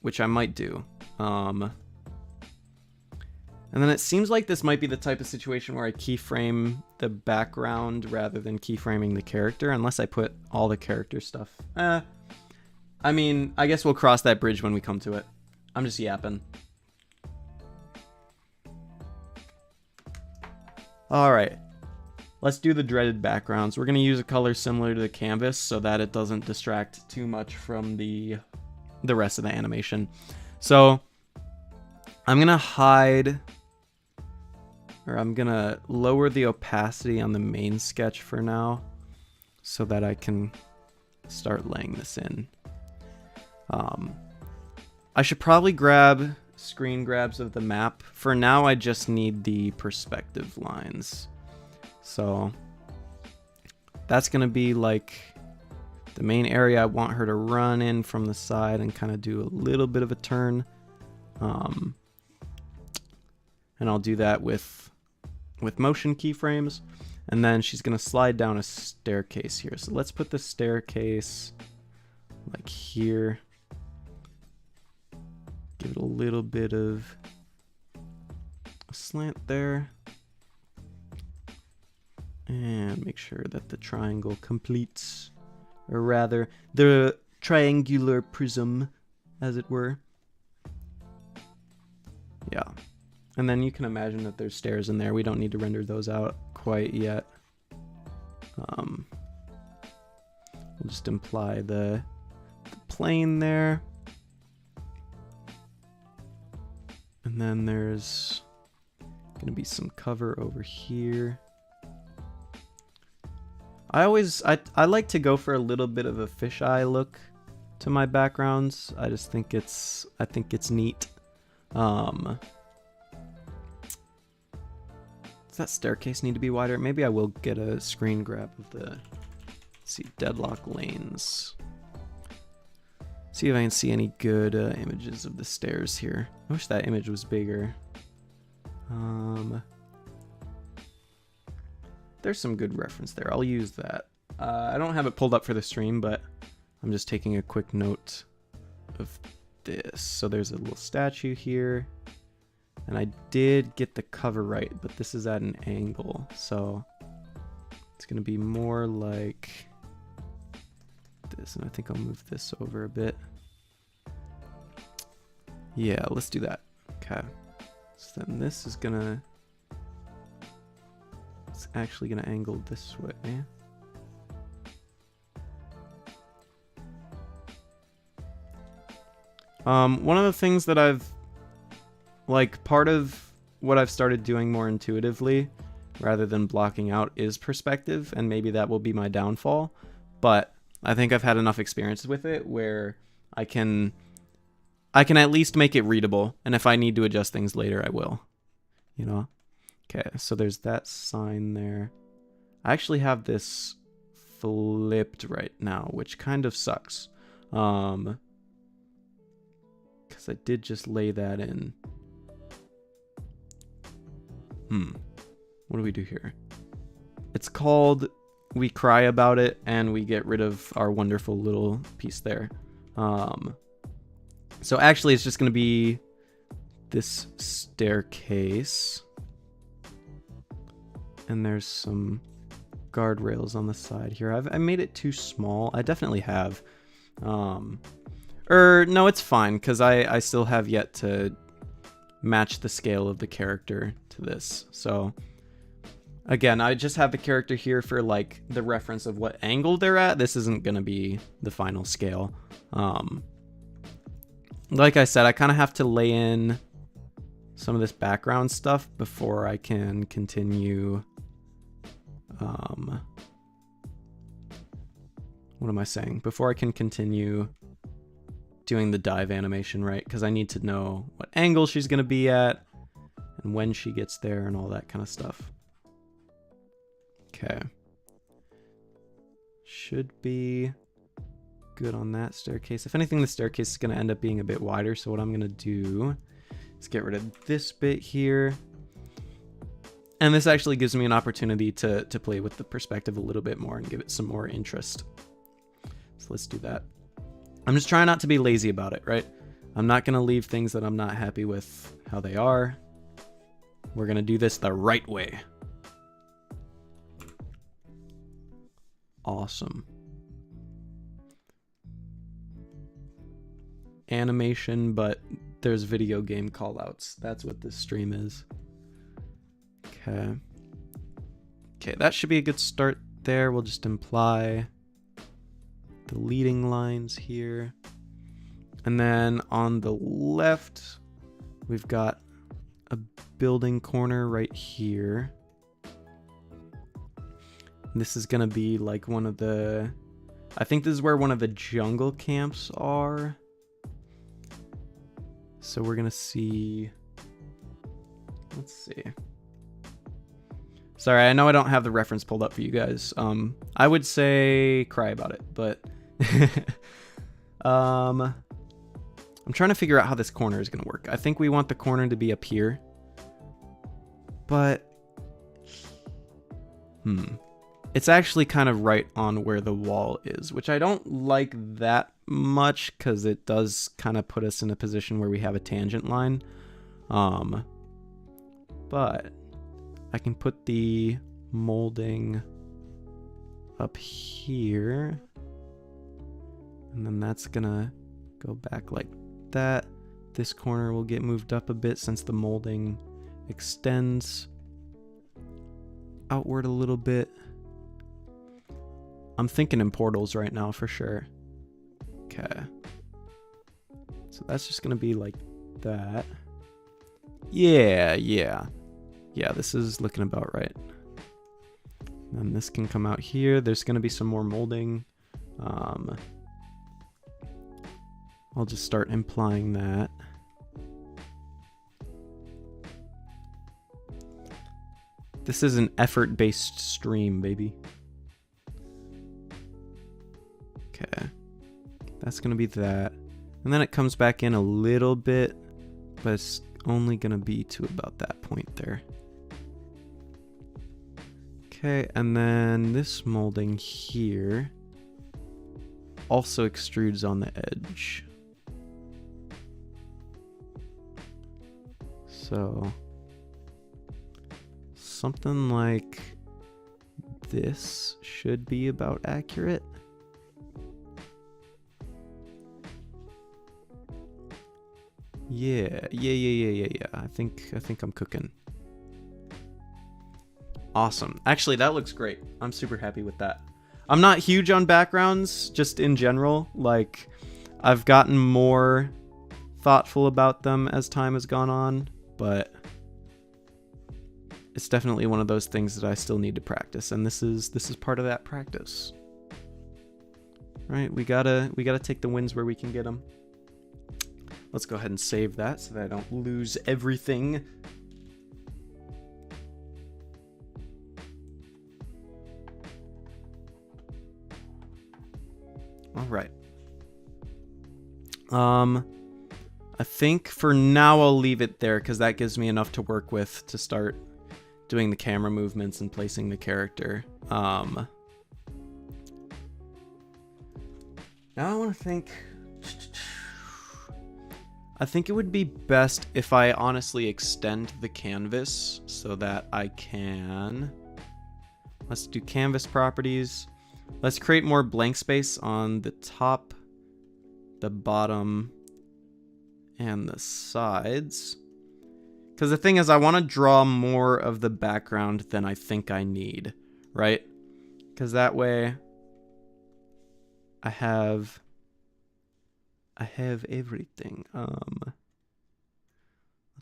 which I might do. And then it seems like this might be the type of situation where I keyframe the background rather than keyframing the character, unless I put all the character stuff. I mean, I guess we'll cross that bridge when we come to it. I'm just yapping. Alright. Let's do the dreaded backgrounds. We're going to use a color similar to the canvas so that it doesn't distract too much from the rest of the animation. So I'm going to hide, or I'm going to lower the opacity on the main sketch for now so that I can start laying this in. I should probably grab screen grabs of the map. For now, I just need the perspective lines. So that's going to be like the main area I want her to run in from the side and kind of do a little bit of a turn. And I'll do that with motion keyframes. And then she's going to slide down a staircase here. So let's put the staircase like here. Give it a little bit of a slant there. And make sure that the triangle completes, or rather, the triangular prism, as it were. Yeah. And then you can imagine that there's stairs in there. We don't need to render those out quite yet. We'll just imply the plane there. And then there's going to be some cover over here. I like to go for a little bit of a fisheye look to my backgrounds. I just think it's neat. Does that staircase need to be wider? Maybe I will get a screen grab of the, let's see, Deadlock lanes. See if I can see any good images of the stairs here. I wish that image was bigger. There's some good reference there. I'll use that. I don't have it pulled up for the stream, but I'm just taking a quick note of this. So there's a little statue here. And I did get the cover right, but this is at an angle. So it's going to be more like this. And I think I'll move this over a bit. Yeah, let's do that. Okay. So then this is going to... It's actually going to angle this way. One of the things that I've, like, part of what I've started doing more intuitively rather than blocking out is perspective, and maybe that will be my downfall, but I think I've had enough experience with it where I can at least make it readable, and if I need to adjust things later, I will, you know? Okay, so there's that sign there. I actually have this flipped right now, which kind of sucks. Because I did just lay that in. What do we do here? It's called We Cry About It, and we get rid of our wonderful little piece there. So actually, it's just going to be this staircase. And there's some guardrails on the side here. I made it too small. I definitely have. No, it's fine, because I still have yet to match the scale of the character to this. So again, I just have the character here for like the reference of what angle they're at. This isn't going to be the final scale. Like I said, I kind of have to lay in some of this background stuff before I can continue. What am I saying? Before I can continue doing the dive animation, right? Because I need to know what angle she's going to be at and when she gets there and all that kind of stuff. Okay. Should be good on that staircase. If anything, the staircase is going to end up being a bit wider. So what I'm going to do is get rid of this bit here. And this actually gives me an opportunity to play with the perspective a little bit more and give it some more interest. So let's do that. I'm just trying not to be lazy about it, right? I'm not going to leave things that I'm not happy with how they are. We're going to do this the right way. Awesome. Animation, but there's video game callouts. That's what this stream is. Okay. Okay, that should be a good start there. We'll just imply the leading lines here. And then on the left, we've got a building corner right here. This is going to be like one of the... I think this is where one of the jungle camps are. So we're going to see... Let's see. Sorry, I know I don't have the reference pulled up for you guys. I would say Cry About It, but... I'm trying to figure out how this corner is going to work. I think we want the corner to be up here. But... It's actually kind of right on where the wall is, which I don't like that much because it does kind of put us in a position where we have a tangent line. But I can put the molding up here. And then that's gonna go back like that. This corner will get moved up a bit since the molding extends outward a little bit. I'm thinking in portals right now for sure. Okay. So that's just gonna be like that. Yeah, this is looking about right. And this can come out here. There's gonna be some more molding. I'll just start implying that. This is an effort-based stream, baby. Okay. That's going to be that. And then it comes back in a little bit, but it's only going to be to about that point there. Okay, and then this molding here also extrudes on the edge. So something like this should be about accurate. Yeah. I think I'm cooking. Awesome. Actually, that looks great. I'm super happy with that. I'm not huge on backgrounds, just in general. Like, I've gotten more thoughtful about them as time has gone on, but it's definitely one of those things that I still need to practice, and this is part of that practice. Right? We gotta take the wins where we can get them. Let's go ahead and save that so that I don't lose everything. All right. I think for now I'll leave it there because that gives me enough to work with to start doing the camera movements and placing the character. Now I want to think. I think it would be best if I honestly extend the canvas so that I can... Let's do canvas properties. Let's create more blank space on the top, the bottom, and the sides. Because the thing is, I want to draw more of the background than I think I need, right? Because that way I have everything. Let's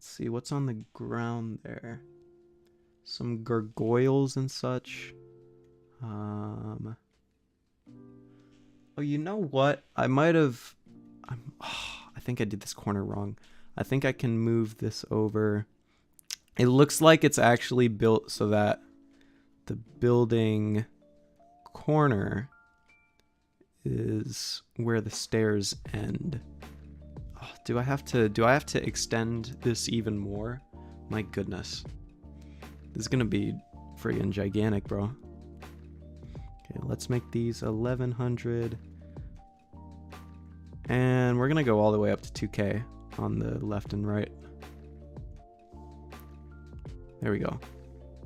see what's on the ground there. Some gargoyles and such. Oh, you know what? I might have... I think I did this corner wrong. I think I can move this over. It looks like it's actually built so that the building corner is where the stairs end. Oh, do I have to extend this even more? My goodness. This is gonna be friggin' gigantic, bro. Okay, let's make these 1100. And we're gonna go all the way up to 2K on the left and right. There we go.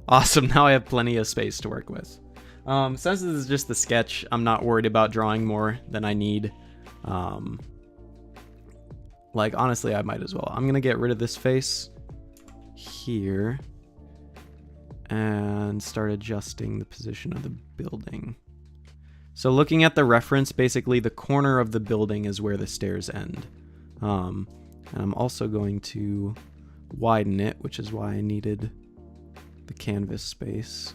Awesome, now I have plenty of space to work with. Since this is just the sketch, I'm not worried about drawing more than I need. Like, honestly, I might as well. I'm gonna get rid of this face here and start adjusting the position of the building. So looking at the reference, basically the corner of the building is where the stairs end. And I'm also going to widen it, which is why I needed the canvas space.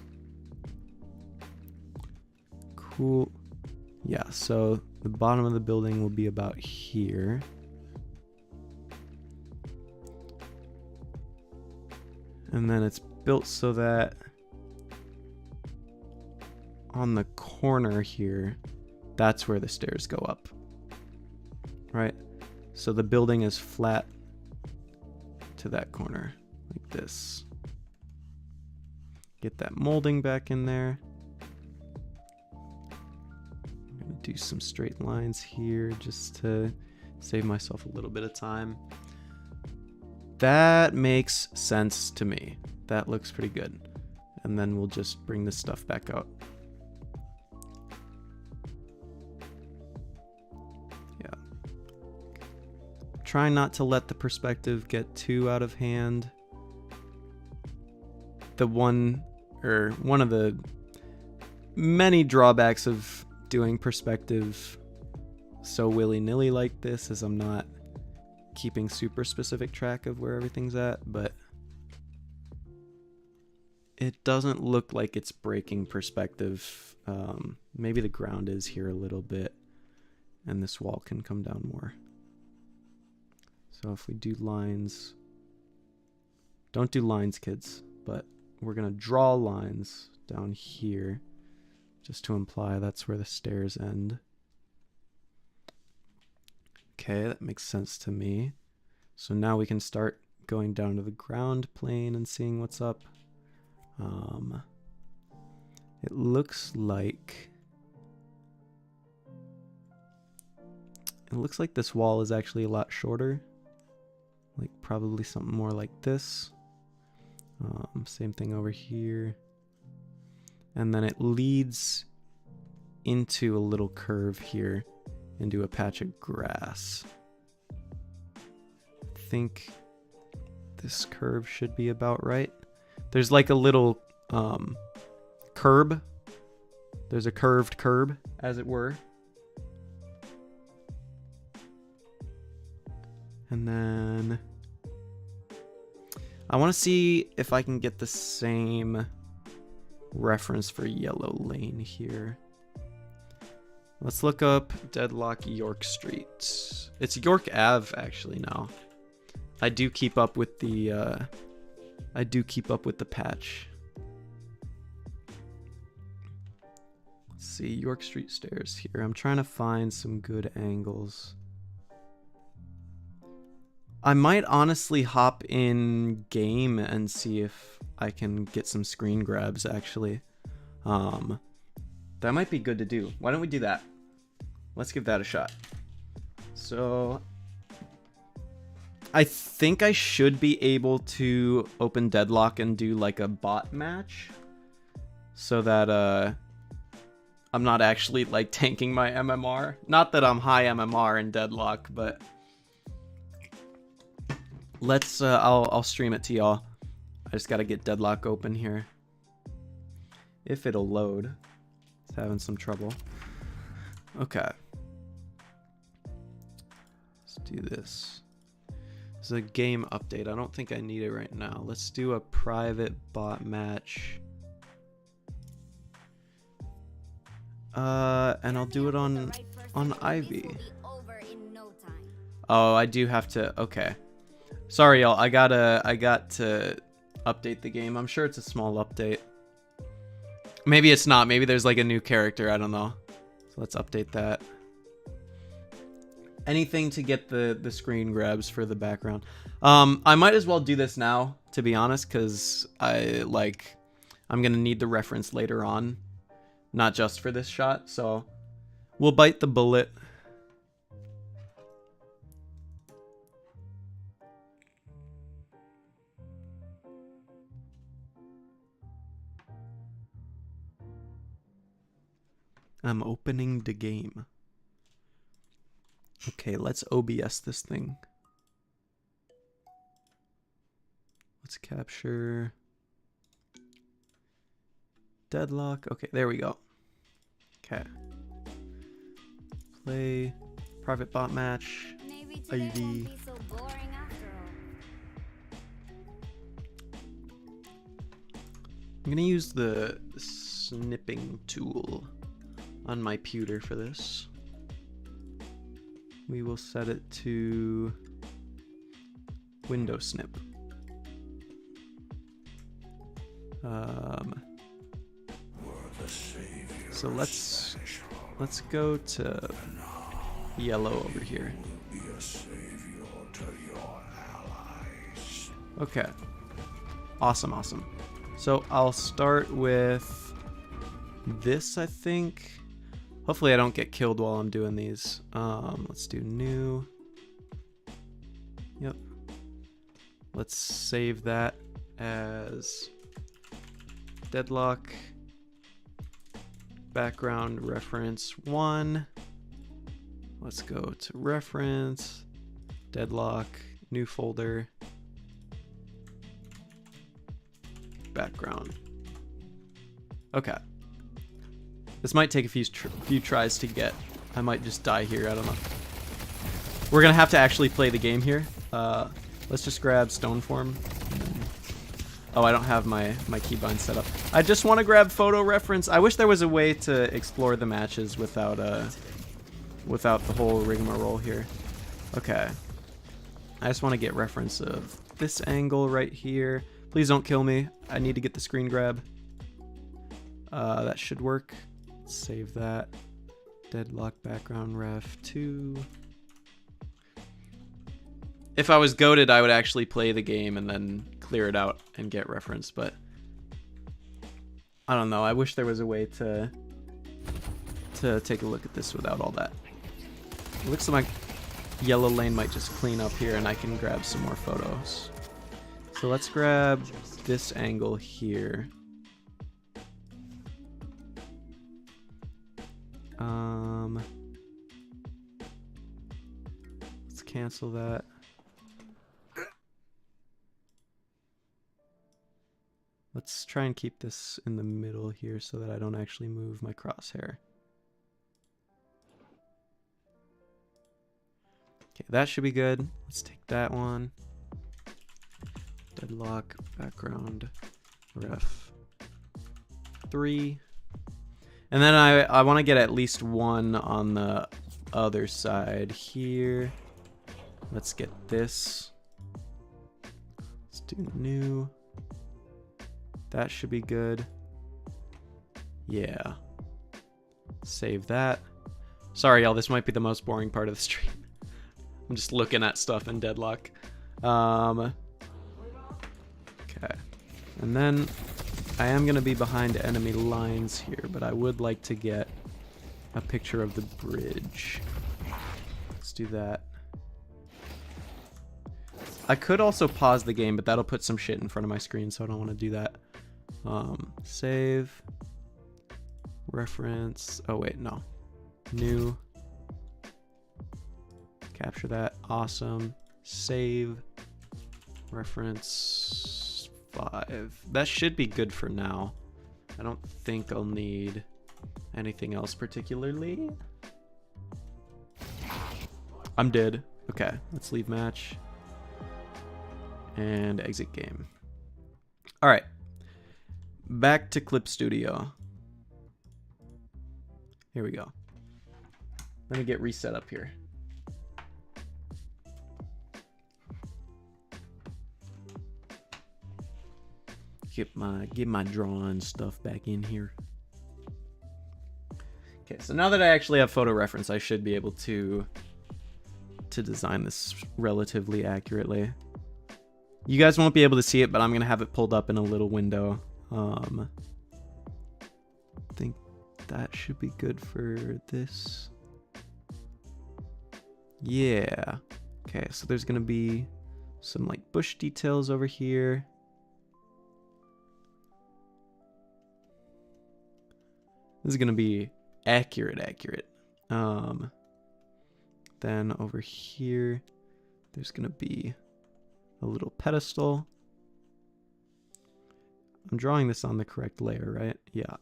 Cool. Yeah, so the bottom of the building will be about here. And then it's built so that on the corner here, that's where the stairs go up. Right? So the building is flat to that corner, like this. Get that molding back in there. I'm gonna do some straight lines here just to save myself a little bit of time. That makes sense to me. That looks pretty good. And then we'll just bring this stuff back out. Yeah. Try not to let the perspective get too out of hand. One of the many drawbacks of doing perspective so willy-nilly like this is I'm not keeping super specific track of where everything's at, but it doesn't look like it's breaking perspective. Maybe the ground is here a little bit and this wall can come down more. So if we do lines, don't do lines, kids, but we're gonna draw lines down here just to imply that's where the stairs end. Okay, that makes sense to me. So now we can start going down to the ground plane and seeing what's up. It looks like this wall is actually a lot shorter. Like probably something more like this. Same thing over here. And then it leads into a little curve here into a patch of grass. I think this curve should be about right. There's like a little curb. There's a curved curb, as it were. And then I want to see if I can get the same reference for Yellow Lane here. Let's look up Deadlock York Street. It's York Ave actually now. I do keep up with the patch. Let's Let's see, York Street Stairs here. I'm trying to find some good angles. I might honestly hop in game and see if I can get some screen grabs, actually. That might be good to do. Why don't we do that? Let's give that a shot. So I think I should be able to open Deadlock and do like a bot match so that I'm not actually like tanking my MMR. Not that I'm high MMR in Deadlock, but let's I'll stream it to y'all. I just got to get Deadlock open here. If it'll load. It's having some trouble. Okay. Let's do this. This is a game update. I don't think I need it right now. Let's do a private bot match. And I'll do it on Ivy. Oh, I do have to. Okay. Sorry, y'all. I got to update the game. I'm sure it's a small update. Maybe it's not. Maybe there's like a new character. I don't know. So let's update that. Anything to get the screen grabs for the background. I might as well do this now, to be honest, because I'm gonna need the reference later on, not just for this shot. So we'll bite the bullet. I'm opening the game. Okay, let's OBS this thing. Let's capture Deadlock. Okay, there we go. Okay. Play private bot match. Ivy. I'm gonna use the snipping tool on my pewter for this. We will set it to window snip. So let's go to yellow over here. Okay. Awesome. So I'll start with this, I think. Hopefully I don't get killed while I'm doing these. Let's do new. Yep. Let's save that as Deadlock background reference 1. Let's go to reference, Deadlock, new folder, background. Okay. This might take a few tries to get. I might just die here. I don't know. We're gonna have to actually play the game here. Let's just grab stone form. Oh, I don't have my keybind set up. I just want to grab photo reference. I wish there was a way to explore the matches without the whole rigmarole here. Okay. I just want to get reference of this angle right here. Please don't kill me. I need to get the screen grab. That should work. Save that. Deadlock background ref 2. If I was goated, I would actually play the game and then clear it out and get reference, but I don't know. I wish there was a way to take a look at this without all that. It looks like yellow lane might just clean up here and I can grab some more photos. So let's grab this angle here. Let's cancel that. Let's try and keep this in the middle here so that I don't actually move my crosshair. Okay, that should be good. Let's take that one. Deadlock background ref 3. And then I want to get at least one on the other side here. Let's get this. Let's do new. That should be good. Yeah. Save that. Sorry, y'all, this might be the most boring part of the stream. I'm just looking at stuff in Deadlock. Okay. And then I am going to be behind enemy lines here, but I would like to get a picture of the bridge. Let's do that. I could also pause the game, but that'll put some shit in front of my screen, so I don't want to do that. Save. Reference. Oh, wait, no. New. Capture that. Awesome. Save. Reference 5. That should be good for now. I don't think I'll need anything else particularly. I'm dead. Okay, let's leave match. And exit game. Alright. Back to Clip Studio. Here we go. Let me get reset up here. Get my drawing stuff back in here. Okay, so now that I actually have photo reference, I should be able to design this relatively accurately. You guys won't be able to see it, but I'm gonna have it pulled up in a little window. I think that should be good for this. Yeah. Okay, so there's gonna be some like bush details over here. This is gonna be accurate. Then over here, there's gonna be a little pedestal. I'm drawing this on the correct layer, right? Yeah.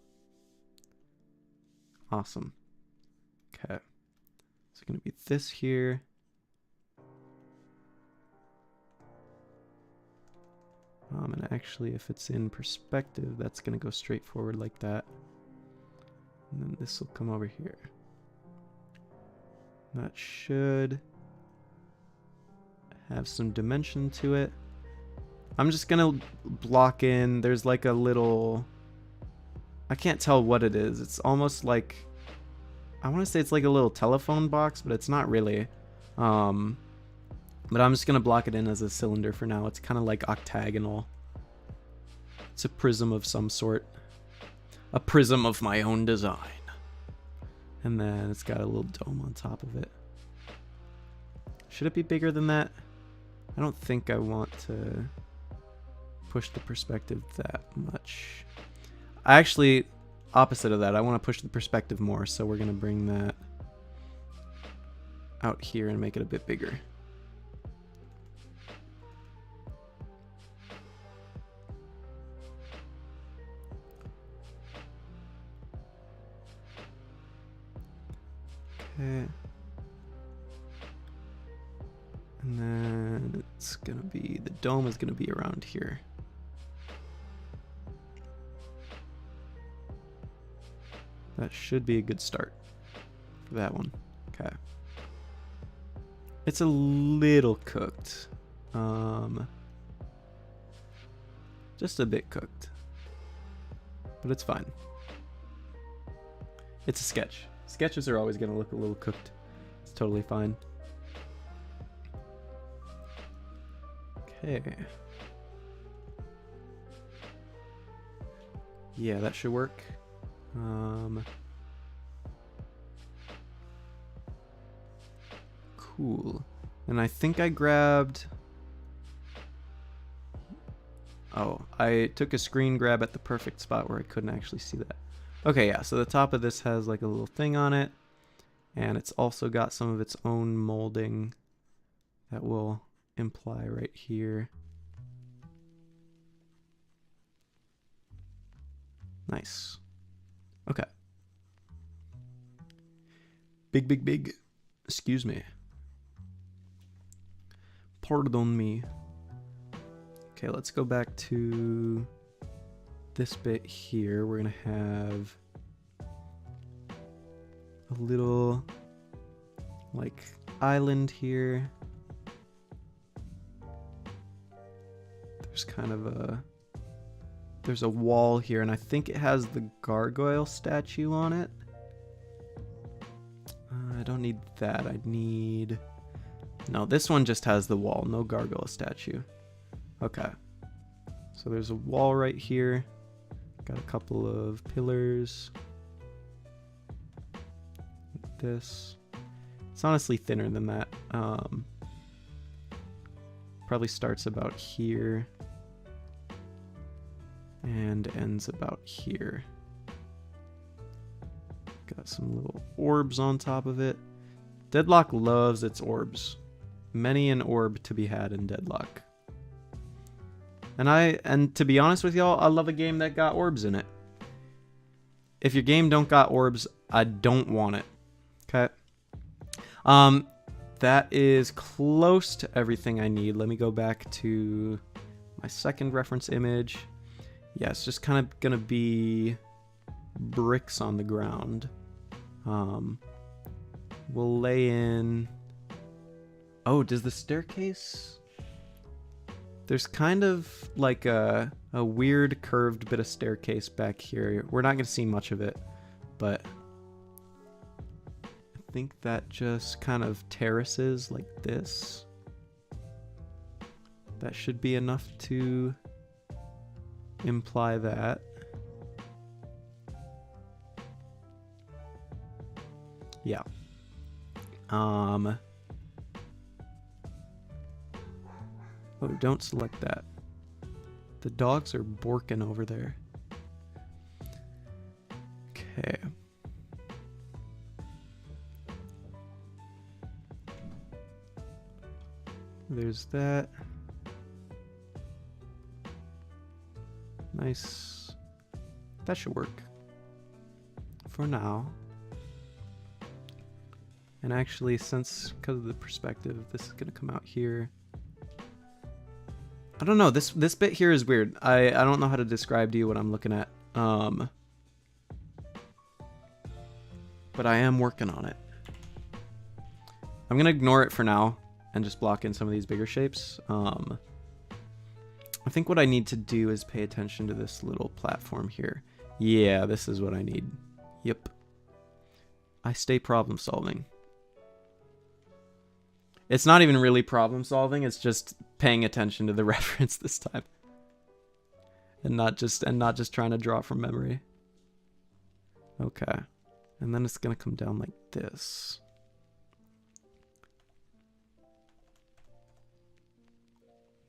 Awesome. Okay. It's gonna be this here. And actually, if it's in perspective, that's gonna go straight forward like that. And then this will come over here. That should have some dimension to it. I'm just gonna block in, there's like a little, I can't tell what it is. It's almost like, I want to say it's like a little telephone box, but it's not really. But I'm just gonna block it in as a cylinder for now. It's kind of like octagonal. It's a prism of some sort. A prism of my own design. And then it's got a little dome on top of it. Should it be bigger than that? I don't think I want to push the perspective that much. Actually, opposite of that, I want to push the perspective more, so we're going to bring that out here and make it a bit bigger. Okay. And then it's gonna be, the dome is gonna be around here. That should be a good start for that one. Okay. It's a little cooked. Just a bit cooked. But it's fine. It's a sketch. Sketches are always going to look a little cooked. It's totally fine. Okay. Yeah, that should work. Cool. And I think I grabbed... Oh, I took a screen grab at the perfect spot where I couldn't actually see that. Okay, yeah, so the top of this has like a little thing on it, and it's also got some of its own molding that will imply right here. Nice. Okay. Big. Excuse me. Pardon me. Okay, let's go back to this bit here. We're gonna have a little like island here. There's kind of there's a wall here, and I think it has the gargoyle statue on it. I don't need that. I need... No, this one just has the wall. No gargoyle statue. Okay. So there's a wall right here. Got a couple of pillars. This. It's honestly thinner than that. Probably starts about here. And ends about here. Got some little orbs on top of it. Deadlock loves its orbs. Many an orb to be had in Deadlock. And to be honest with y'all, I love a game that got orbs in it. If your game don't got orbs, I don't want it. Okay. That is close to everything I need. Let me go back to my second reference image. Yeah, it's just kind of gonna be bricks on the ground. We'll lay in... Oh, does the staircase... There's kind of like a weird curved bit of staircase back here. We're not going to see much of it, but I think that just kind of terraces like this. That should be enough to imply that. Yeah. Oh, don't select that. The dogs are borking over there. Okay. There's that. Nice. That should work. For now. And actually, since, because of the perspective, this is going to come out here. I don't know, this bit here is weird. I don't know how to describe to you what I'm looking at. But I am working on it. I'm gonna ignore it for now and just block in some of these bigger shapes. I think what I need to do is pay attention to this little platform here. Yeah, this is what I need. Yep. I stay problem solving. It's not even really problem solving, it's just paying attention to the reference this time. And not just trying to draw from memory. Okay. And then it's gonna come down like this.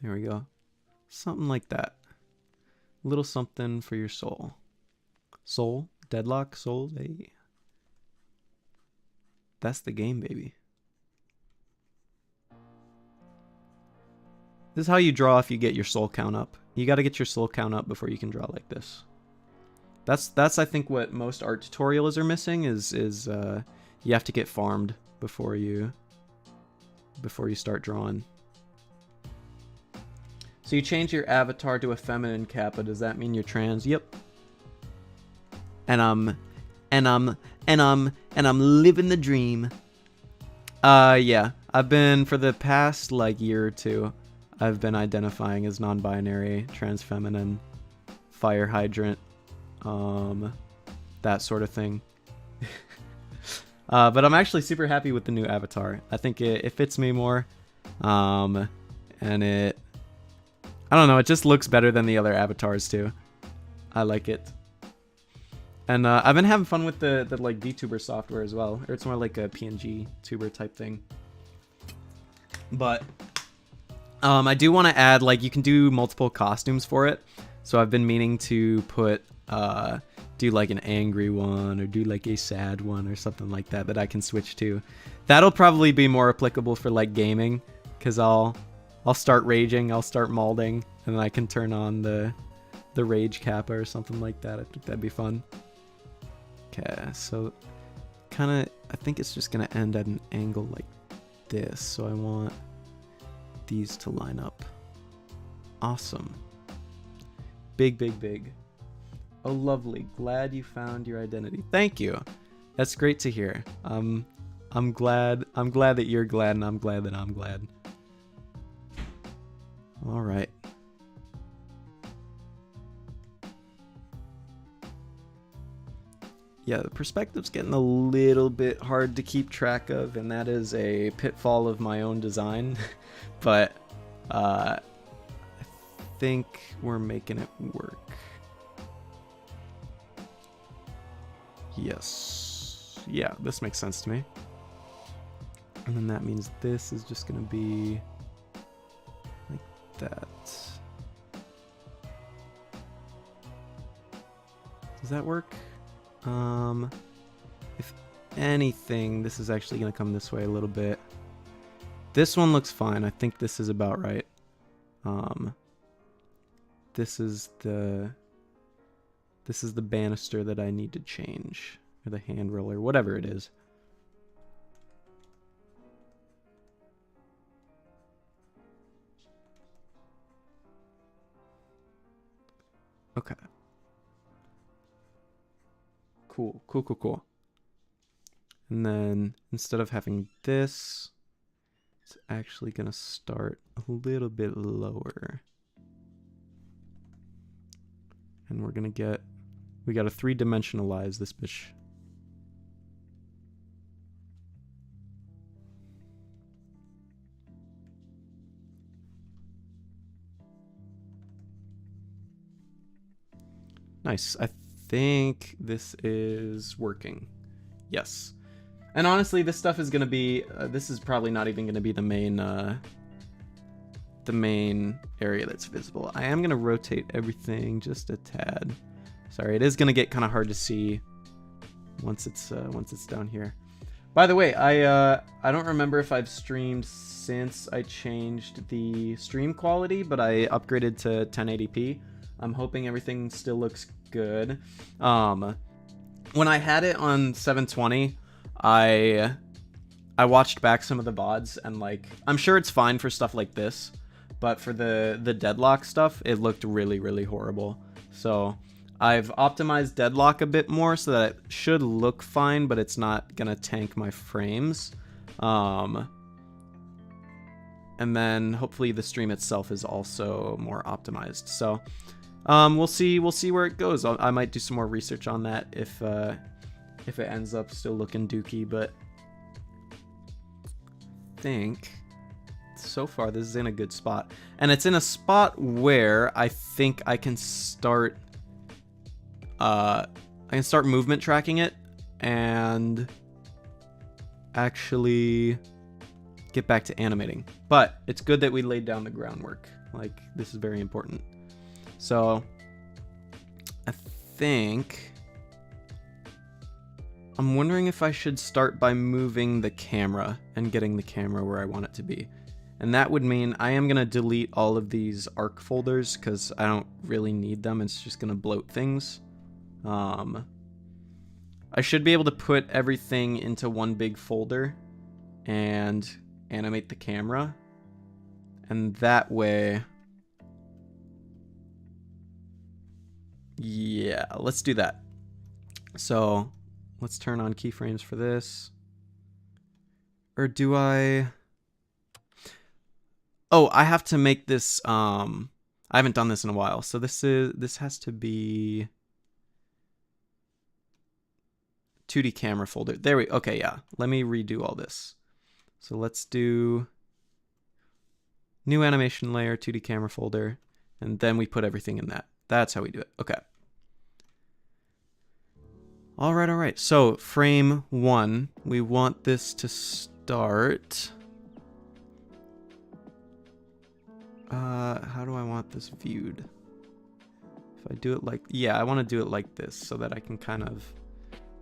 There we go. Something like that. A little something for your soul. Soul? Deadlock? Soul? Hey. That's the game, baby. This is how you draw if you get your soul count up. You got to get your soul count up before you can draw like this. That's I think what most art tutorials are missing is you have to get farmed before you start drawing. So you change your avatar to a feminine Kappa. Does that mean you're trans? Yep. And I'm living the dream. Yeah. I've been for the past like year or two. I've been identifying as non-binary, trans feminine, fire hydrant, that sort of thing. But I'm actually super happy with the new avatar. I think it fits me more. And I don't know, it just looks better than the other avatars too. I like it. And I've been having fun with the like VTuber software as well. Or it's more like a PNG tuber type thing. But I do want to add, like, you can do multiple costumes for it. So I've been meaning to put, do like an angry one or do like a sad one or something like that that I can switch to. That'll probably be more applicable for like gaming, because I'll start raging, I'll start malding, and then I can turn on the rage Kappa or something like that. I think that'd be fun. Okay, so kind of, I think it's just gonna end at an angle like this. So I want these to line up. Awesome. Big, big, big. Oh, lovely. Glad you found your identity. Thank you. That's great to hear. I'm glad that you're glad, and I'm glad that I'm glad. All right. yeah, the perspective's getting a little bit hard to keep track of, and that is a pitfall of my own design. But I think we're making it work. Yes. Yeah, this makes sense to me. And then that means this is just going to be like that. Does that work? If anything, this is actually going to come this way a little bit. This one looks fine. I think this is about right. This is the banister that I need to change, or the handrail, or whatever it is. Okay. Cool. And then instead of having this, it's actually gonna start a little bit lower. And we gotta 3-dimensionalize this bitch. Nice. I think this is working. Yes. And honestly, this stuff is gonna be, this is probably not even gonna be the main area that's visible. I am gonna rotate everything just a tad. Sorry, it is gonna get kind of hard to see once it's down here. By the way, I don't remember if I've streamed since I changed the stream quality, but I upgraded to 1080p. I'm hoping everything still looks good. When I had it on 720, I watched back some of the VODs, and like, I'm sure it's fine for stuff like this, but for the Deadlock stuff, it looked really, really horrible. So I've optimized Deadlock a bit more so that it should look fine, but it's not gonna tank my frames. And then hopefully the stream itself is also more optimized. So we'll see where it goes. I might do some more research on that if it ends up still looking dookie, but I think so far this is in a good spot. And it's in a spot where I think I can start movement tracking it and actually get back to animating. But it's good that we laid down the groundwork. Like, this is very important. So I think I'm wondering if I should start by moving the camera and getting the camera where I want it to be. And that would mean I am going to delete all of these ARC folders because I don't really need them. It's just going to bloat things. I should be able to put everything into one big folder and animate the camera. And that way... yeah, let's do that. So let's turn on keyframes for this. Or do I... oh, I have to make this, I haven't done this in a while. So this has to be 2D camera folder. There we, okay, yeah. Let me redo all this. So let's do new animation layer, 2D camera folder, and then we put everything in that. That's how we do it. Okay. All right. So frame 1, we want this to start. How do I want this viewed? If I do it like, yeah, I want to do it like this so that I can kind of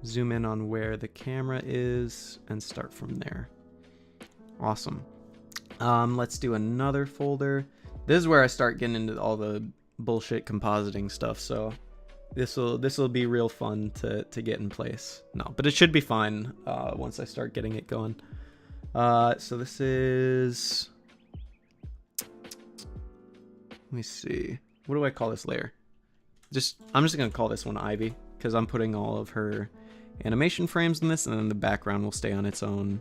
zoom in on where the camera is and start from there. Awesome. Let's do another folder. This is where I start getting into all the bullshit compositing stuff, so this will be real fun to get in place. No, but it should be fine once I start getting it going. So this is, let me see, what do I call this layer? I'm just gonna call this one Ivy because I'm putting all of her animation frames in this, and then the background will stay on its own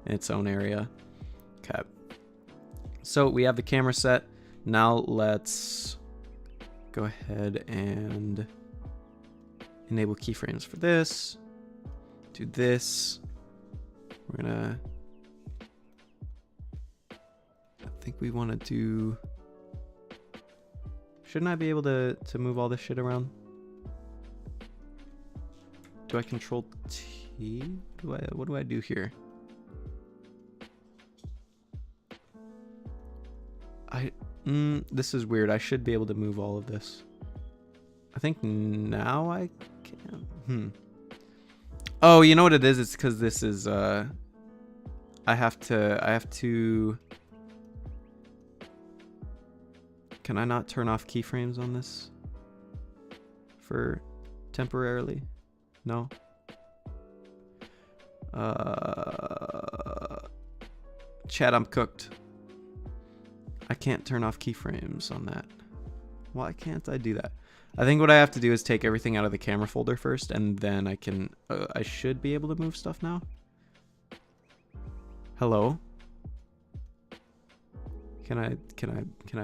area. Okay. So we have the camera set. Now let's go ahead and enable keyframes for this. do this. We're gonna, I think we want to do, shouldn't I be able to move all this shit around? Do I control T? What do I do here? This is weird. I should be able to move all of this. I think now I can. Oh, you know what it is? It's because this is I have to. Can I not turn off keyframes on this for temporarily? No. Chat, I'm cooked. I can't turn off keyframes on that. Why can't I do that? I think what I have to do is take everything out of the camera folder first, and then I can. I should be able to move stuff now. Hello. Can I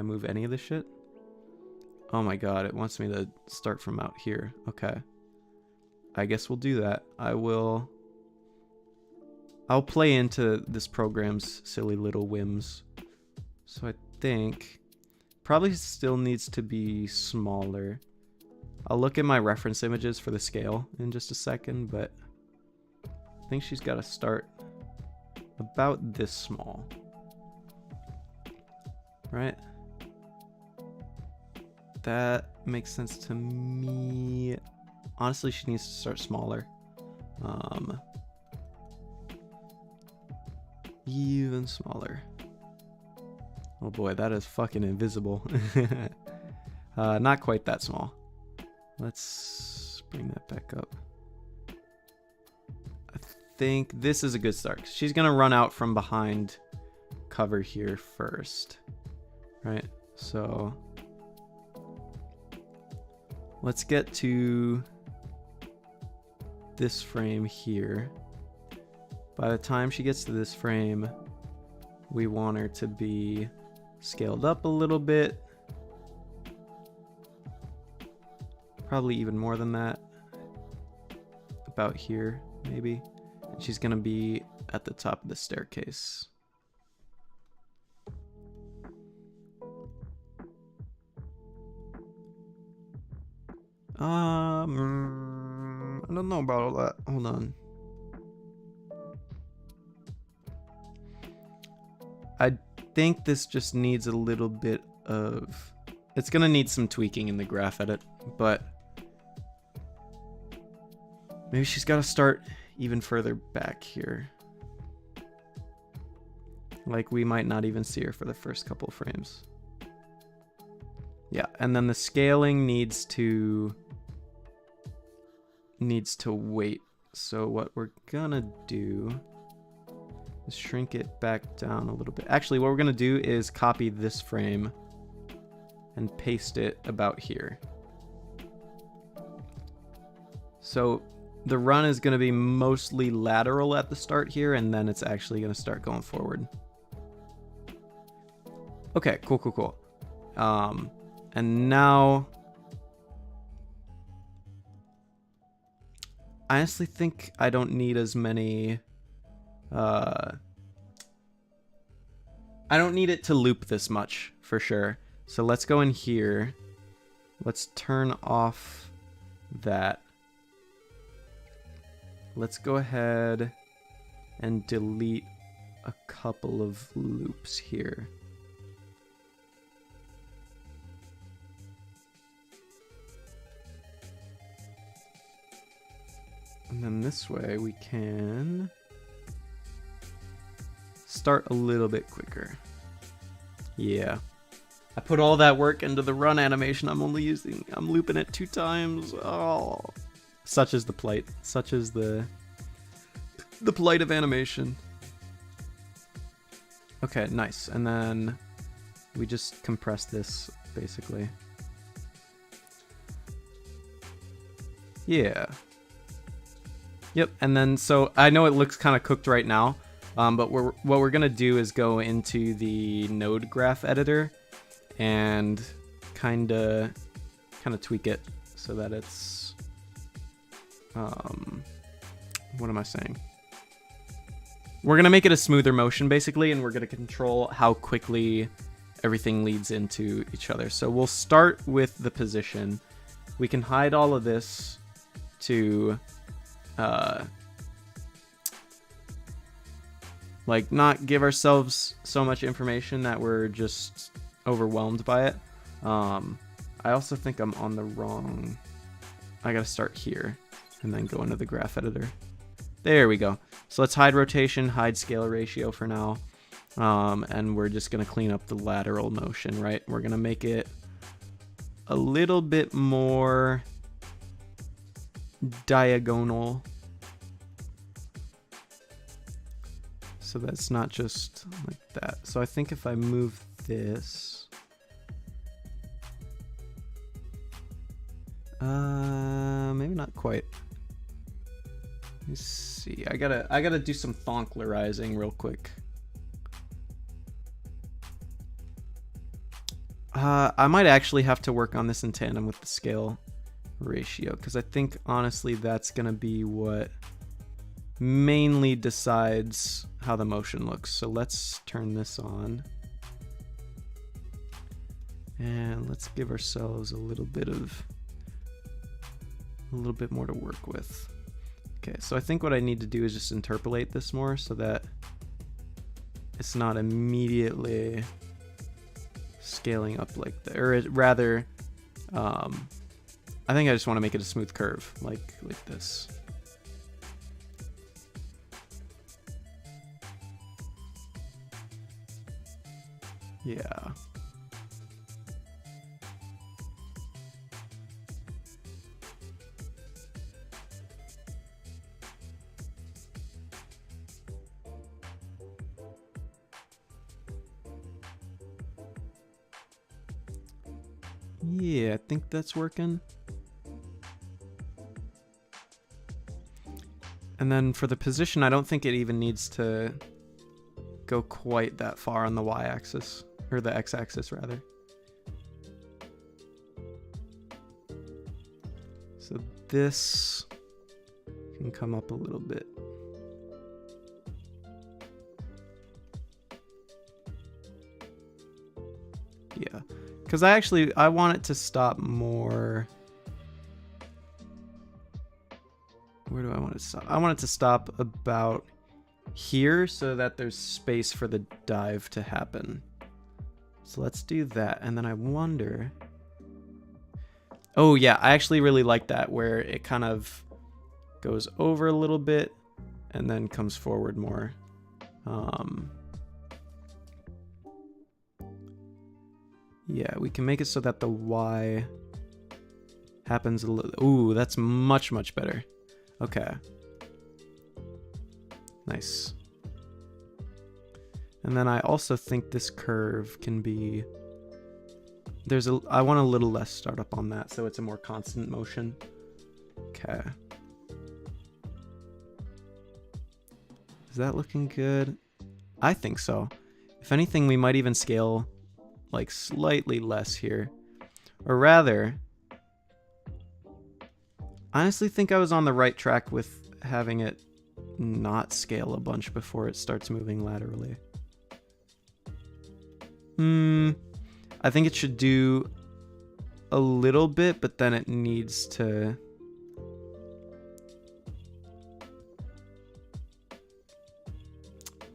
move any of this shit? Oh my god! It wants me to start from out here. Okay. I guess we'll do that. I'll play into this program's silly little whims. So I think probably still needs to be smaller. I'll look at my reference images for the scale in just a second, but I think she's got to start about this small. Right? That makes sense to me. Honestly, she needs to start smaller. Even smaller. Oh boy, that is fucking invisible. Not quite that small. Let's bring that back up. I think this is a good start. She's gonna run out from behind cover here first. Right? So let's get to this frame here. By the time she gets to this frame, we want her to be scaled up a little bit. Probably even more than that. About here, maybe. And she's gonna be at the top of the staircase. I don't know about all that. Hold on. I think this just needs a little bit of... It's gonna need some tweaking in the graph edit, but maybe she's got to start even further back here. Like we might not even see her for the first couple frames. Yeah, and then the scaling needs to wait. So what we're gonna do is shrink it back down a little bit. Actually, what we're gonna do is copy this frame and paste it about here. So the run is gonna be mostly lateral at the start here, and then it's actually gonna start going forward. Okay, cool. And now I honestly think I don't need as many I don't need it to loop this much for sure. So let's go in here. Let's turn off that. Let's go ahead and delete a couple of loops here. And then this way we can start a little bit quicker. Yeah. I put all that work into the run animation. I'm looping it 2 times. Oh. Such is the plight. Such is the plight of animation. Okay, nice. And then we just compress this basically. Yeah. Yep, and then so I know it looks kind of cooked right now, but what we're gonna do is go into the node graph editor and kind of tweak it so that it's what am I saying? We're going to make it a smoother motion, basically, and we're going to control how quickly everything leads into each other. So we'll start with the position. We can hide all of this to, like, not give ourselves so much information that we're just overwhelmed by it. I also think I'm on the wrong... I gotta start here and then go into the graph editor. There we go. So let's hide rotation, hide scale ratio for now. And we're just gonna clean up the lateral motion, right? We're gonna make it a little bit more diagonal. So that's not just like that. So I think if I move this... maybe not quite. Let me see. I gotta do some thonklerizing real quick. I might actually have to work on this in tandem with the scale ratio, because I think honestly that's gonna be what mainly decides how the motion looks. So let's turn this on. And let's give ourselves a little bit more to work with. Okay, so I think what I need to do is just interpolate this more so that it's not immediately scaling up like that, or rather, I think I just want to make it a smooth curve, like this. Yeah. Yeah, I think that's working. And then for the position, I don't think it even needs to go quite that far on the y-axis, or the x-axis rather. So this can come up a little bit. Yeah. Because I want it to stop more. Where do I want it to stop? I want it to stop about here so that there's space for the dive to happen. So let's do that. And then I wonder... Oh yeah, I actually really like that, where it kind of goes over a little bit and then comes forward more. Yeah, we can make it so that the Y happens a little... Ooh, that's much, much better. Okay. Nice. And then I also think this curve can be... I want a little less startup on that, so it's a more constant motion. Okay. Is that looking good? I think so. If anything, we might even scale like slightly less here. Or rather, I honestly think I was on the right track with having it not scale a bunch before it starts moving laterally. I think it should do a little bit, but then it needs to...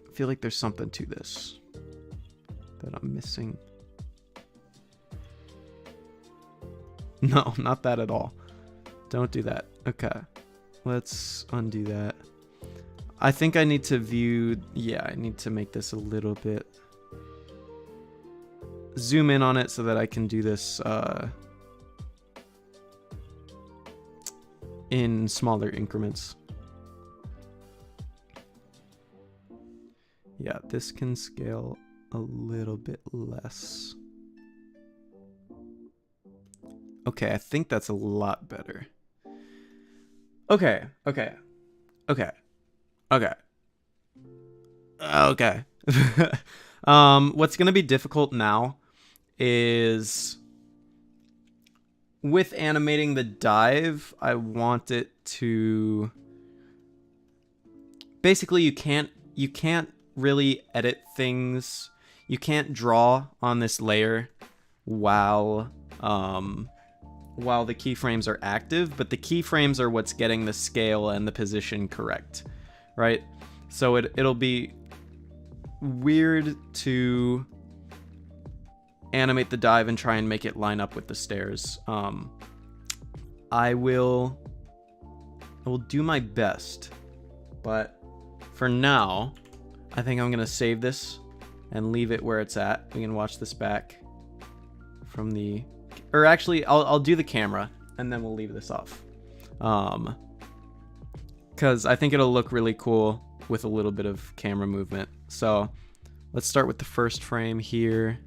I feel like there's something to this that I'm missing. No, not that at all. Don't do that. Okay. Let's undo that. I think I need to view... Yeah, I need to make this a little bit... Zoom in on it so that I can do this in smaller increments. Yeah, this can scale a little bit less. Okay, I think that's a lot better. Okay. What's gonna be difficult now is with animating the dive, I want it to basically you can't really edit things. You can't draw on this layer while the keyframes are active, but the keyframes are what's getting the scale and the position correct, right? So it'll be weird to animate the dive and try and make it line up with the stairs. I will do my best, but for now, I think I'm gonna save this and leave it where it's at. We can watch this back from the, or actually, I'll do the camera and then we'll leave this off, because I think it'll look really cool with a little bit of camera movement. So let's start with the first frame here.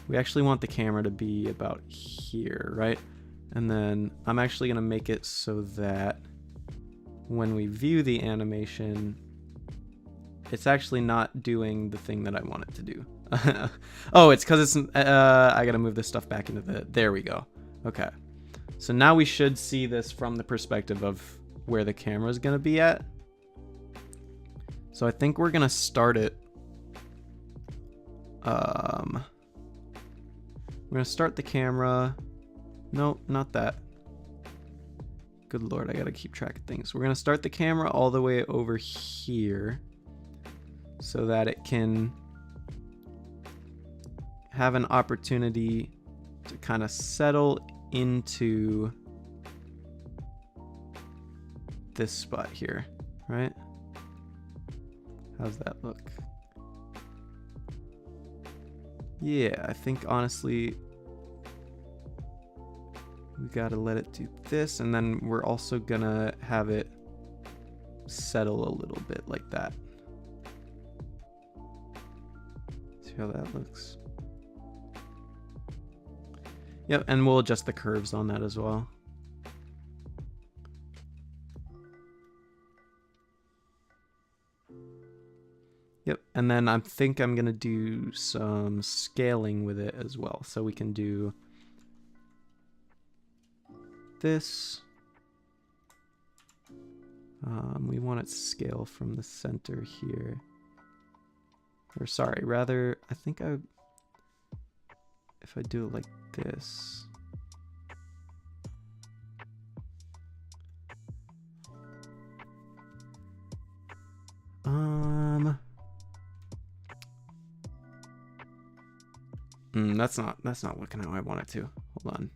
We actually want the camera to be about here, right? And then I'm actually gonna make it so that when we view the animation, it's actually not doing the thing that I want it to do. Oh, it's because it's, I gotta move this stuff back into the, there we go. Okay. So now we should see this from the perspective of where the camera is gonna be at. So I think we're gonna start it. We're gonna start the camera. No, not that. Good Lord, I gotta keep track of things. We're gonna start the camera all the way over here so that it can have an opportunity to kind of settle into this spot here, right? How's that look? Yeah, I think honestly we gotta let it do this, and then we're also gonna have it settle a little bit like that. See how that looks? Yep, and we'll adjust the curves on that as well. Yep, and then I think I'm gonna do some scaling with it as well. So we can do this. We want it to scale from the center here. Or sorry, rather, I think if I do it like this. That's not looking how I want it to. Hold on.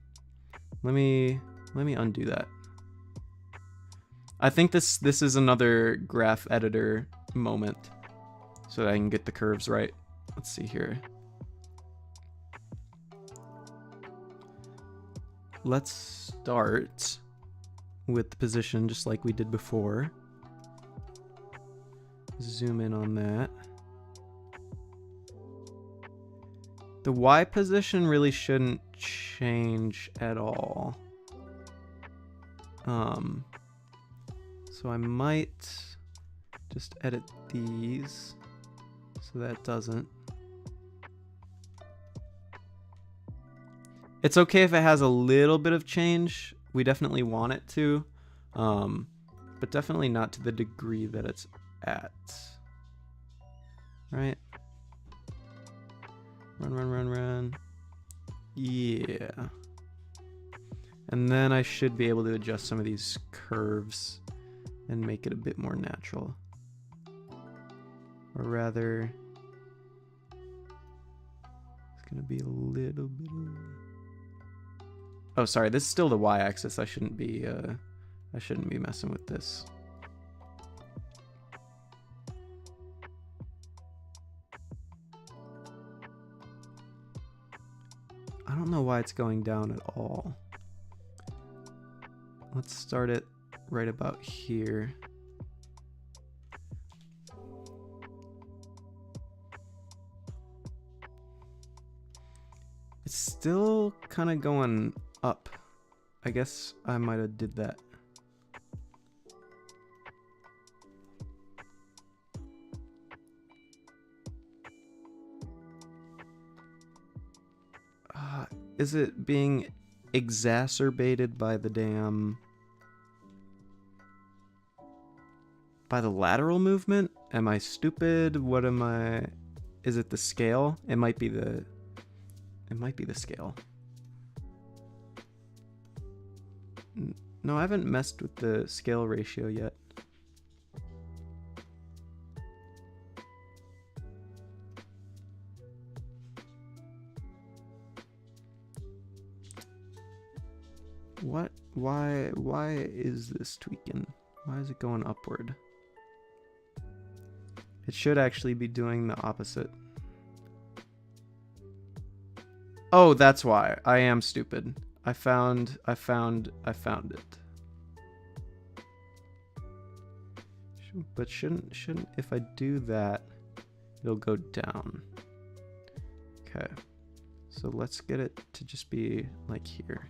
Let me undo that. I think this is another graph editor moment so that I can get the curves right. Let's see here. Let's start with the position just like we did before. Zoom in on that. The Y position really shouldn't change at all. So I might just edit these so that doesn't. It's okay if it has a little bit of change. We definitely want it to, but definitely not to the degree that it's at. Right? Run. Yeah. And then I should be able to adjust some of these curves and make it a bit more natural. Or rather, it's gonna be a little bit of... Oh, sorry, this is still the y-axis. I shouldn't be messing with this. I don't know why it's going down at all. Let's start it right about here. It's still kind of going up. I guess I might have did that. Is it being exacerbated by the damn... by the lateral movement? Am I stupid? What am I? Is it the scale? It might be the scale. No, I haven't messed with the scale ratio yet. What? Why is this tweaking? Why is it going upward? It should actually be doing the opposite. Oh, that's why. I am stupid. I found it. But shouldn't if I do that, it'll go down. Okay. So let's get it to just be like here.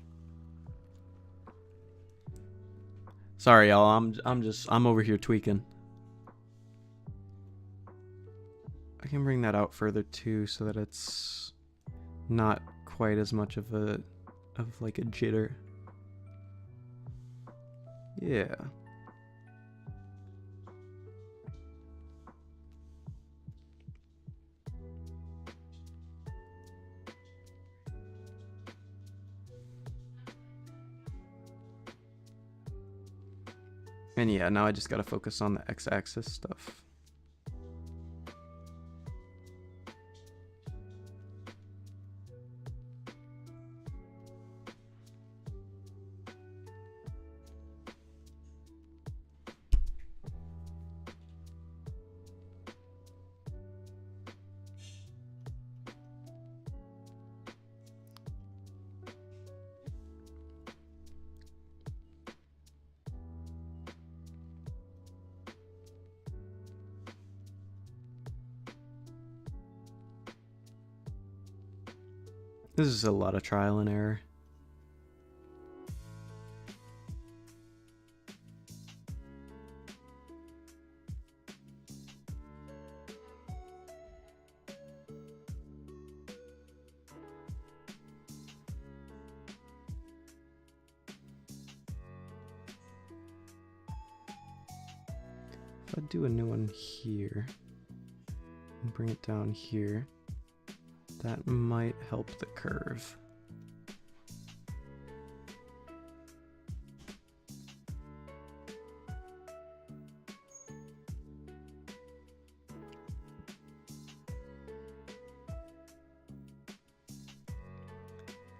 Sorry, y'all. I'm over here tweaking. I can bring that out further too, so that it's not quite as much of like a jitter. Yeah. And yeah, now I just gotta focus on the x-axis stuff. This is a lot of trial and error. If I do a new one here and bring it down here, that might help the curve.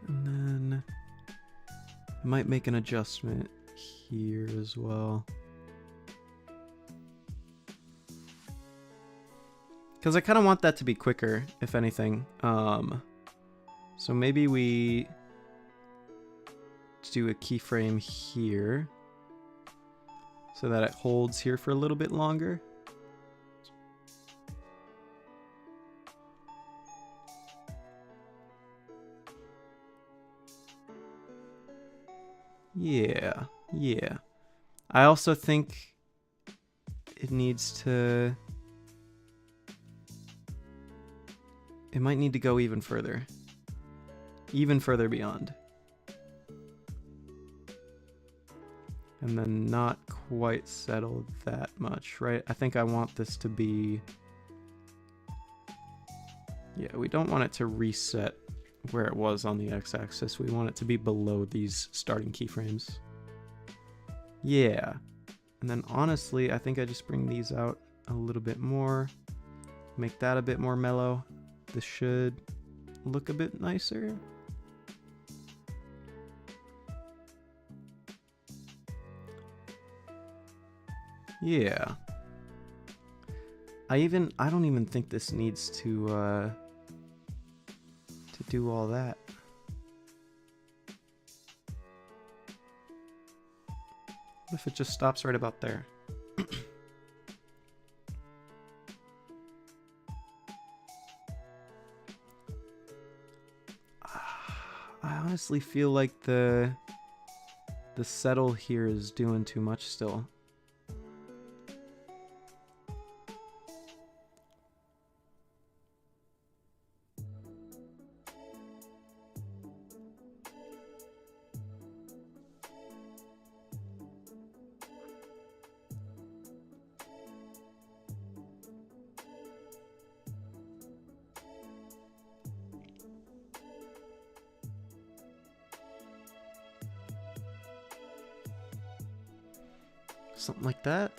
And then I might make an adjustment here as well. Because I kind of want that to be quicker, if anything. So maybe we do a keyframe here so that it holds here for a little bit longer. Yeah. I also think it needs to... It might need to go even further beyond. And then not quite settle that much, right? I think I want this to be... Yeah, we don't want it to reset where it was on the x-axis. We want it to be below these starting keyframes. Yeah. And then honestly, I think I just bring these out a little bit more. Make that a bit more mellow. This should look a bit nicer. Yeah. I don't even think this needs to do all that. What if it just stops right about there? I honestly feel like the settle here is doing too much still. Something like that.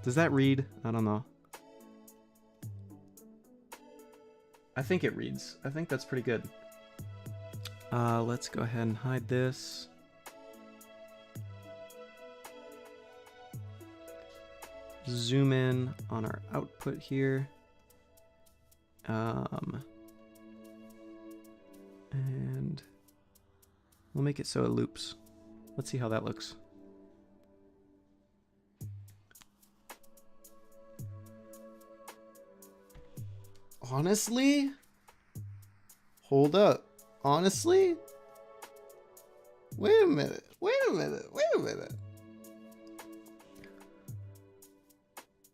Does that read? I don't know. I think it reads. I think that's pretty good. Let's go ahead and hide this. Zoom in on our output here. And we'll make it so it loops. Let's see how that looks. Honestly? Hold up. Honestly? Wait a minute. Wait a minute. Wait a minute.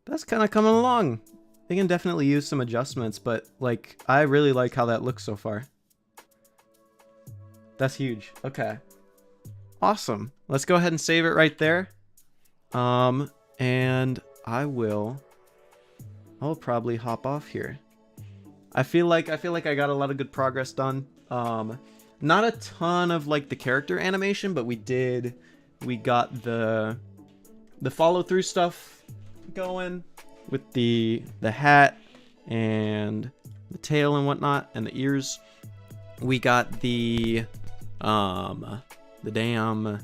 That's kind of coming along. They can definitely use some adjustments, but like, I really like how that looks so far. That's huge. Okay. Awesome. Let's go ahead and save it right there. And I'll probably hop off here. I feel like I got a lot of good progress done. Not a ton of like the character animation, but we got the follow through stuff going with the hat and the tail and whatnot and the ears. We got the damn,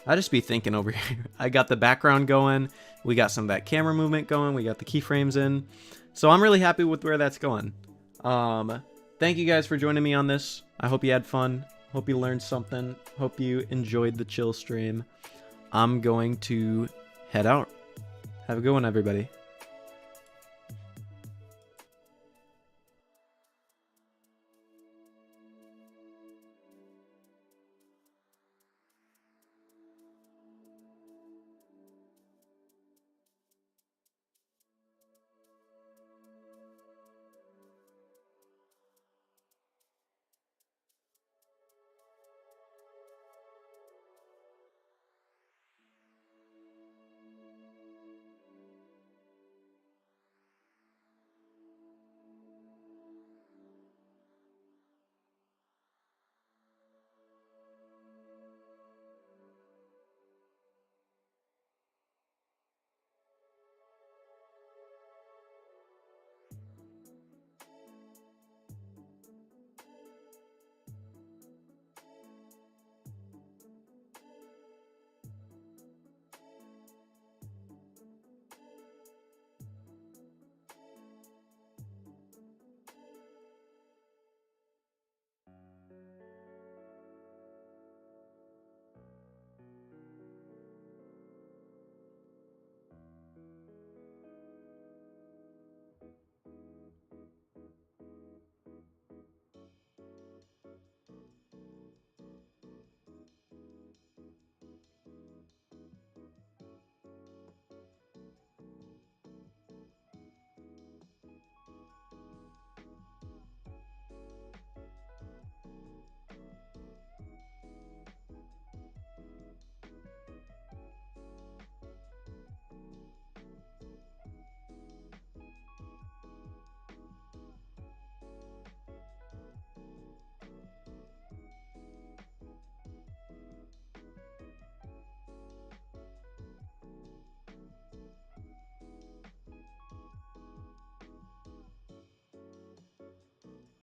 I just be thinking over here. I got the background going. We got some of that camera movement going. We got the keyframes in. So I'm really happy with where that's going. Thank you guys for joining me on this. I hope you had fun. Hope you learned something. Hope you enjoyed the chill stream. I'm going to head out. Have a good one, everybody.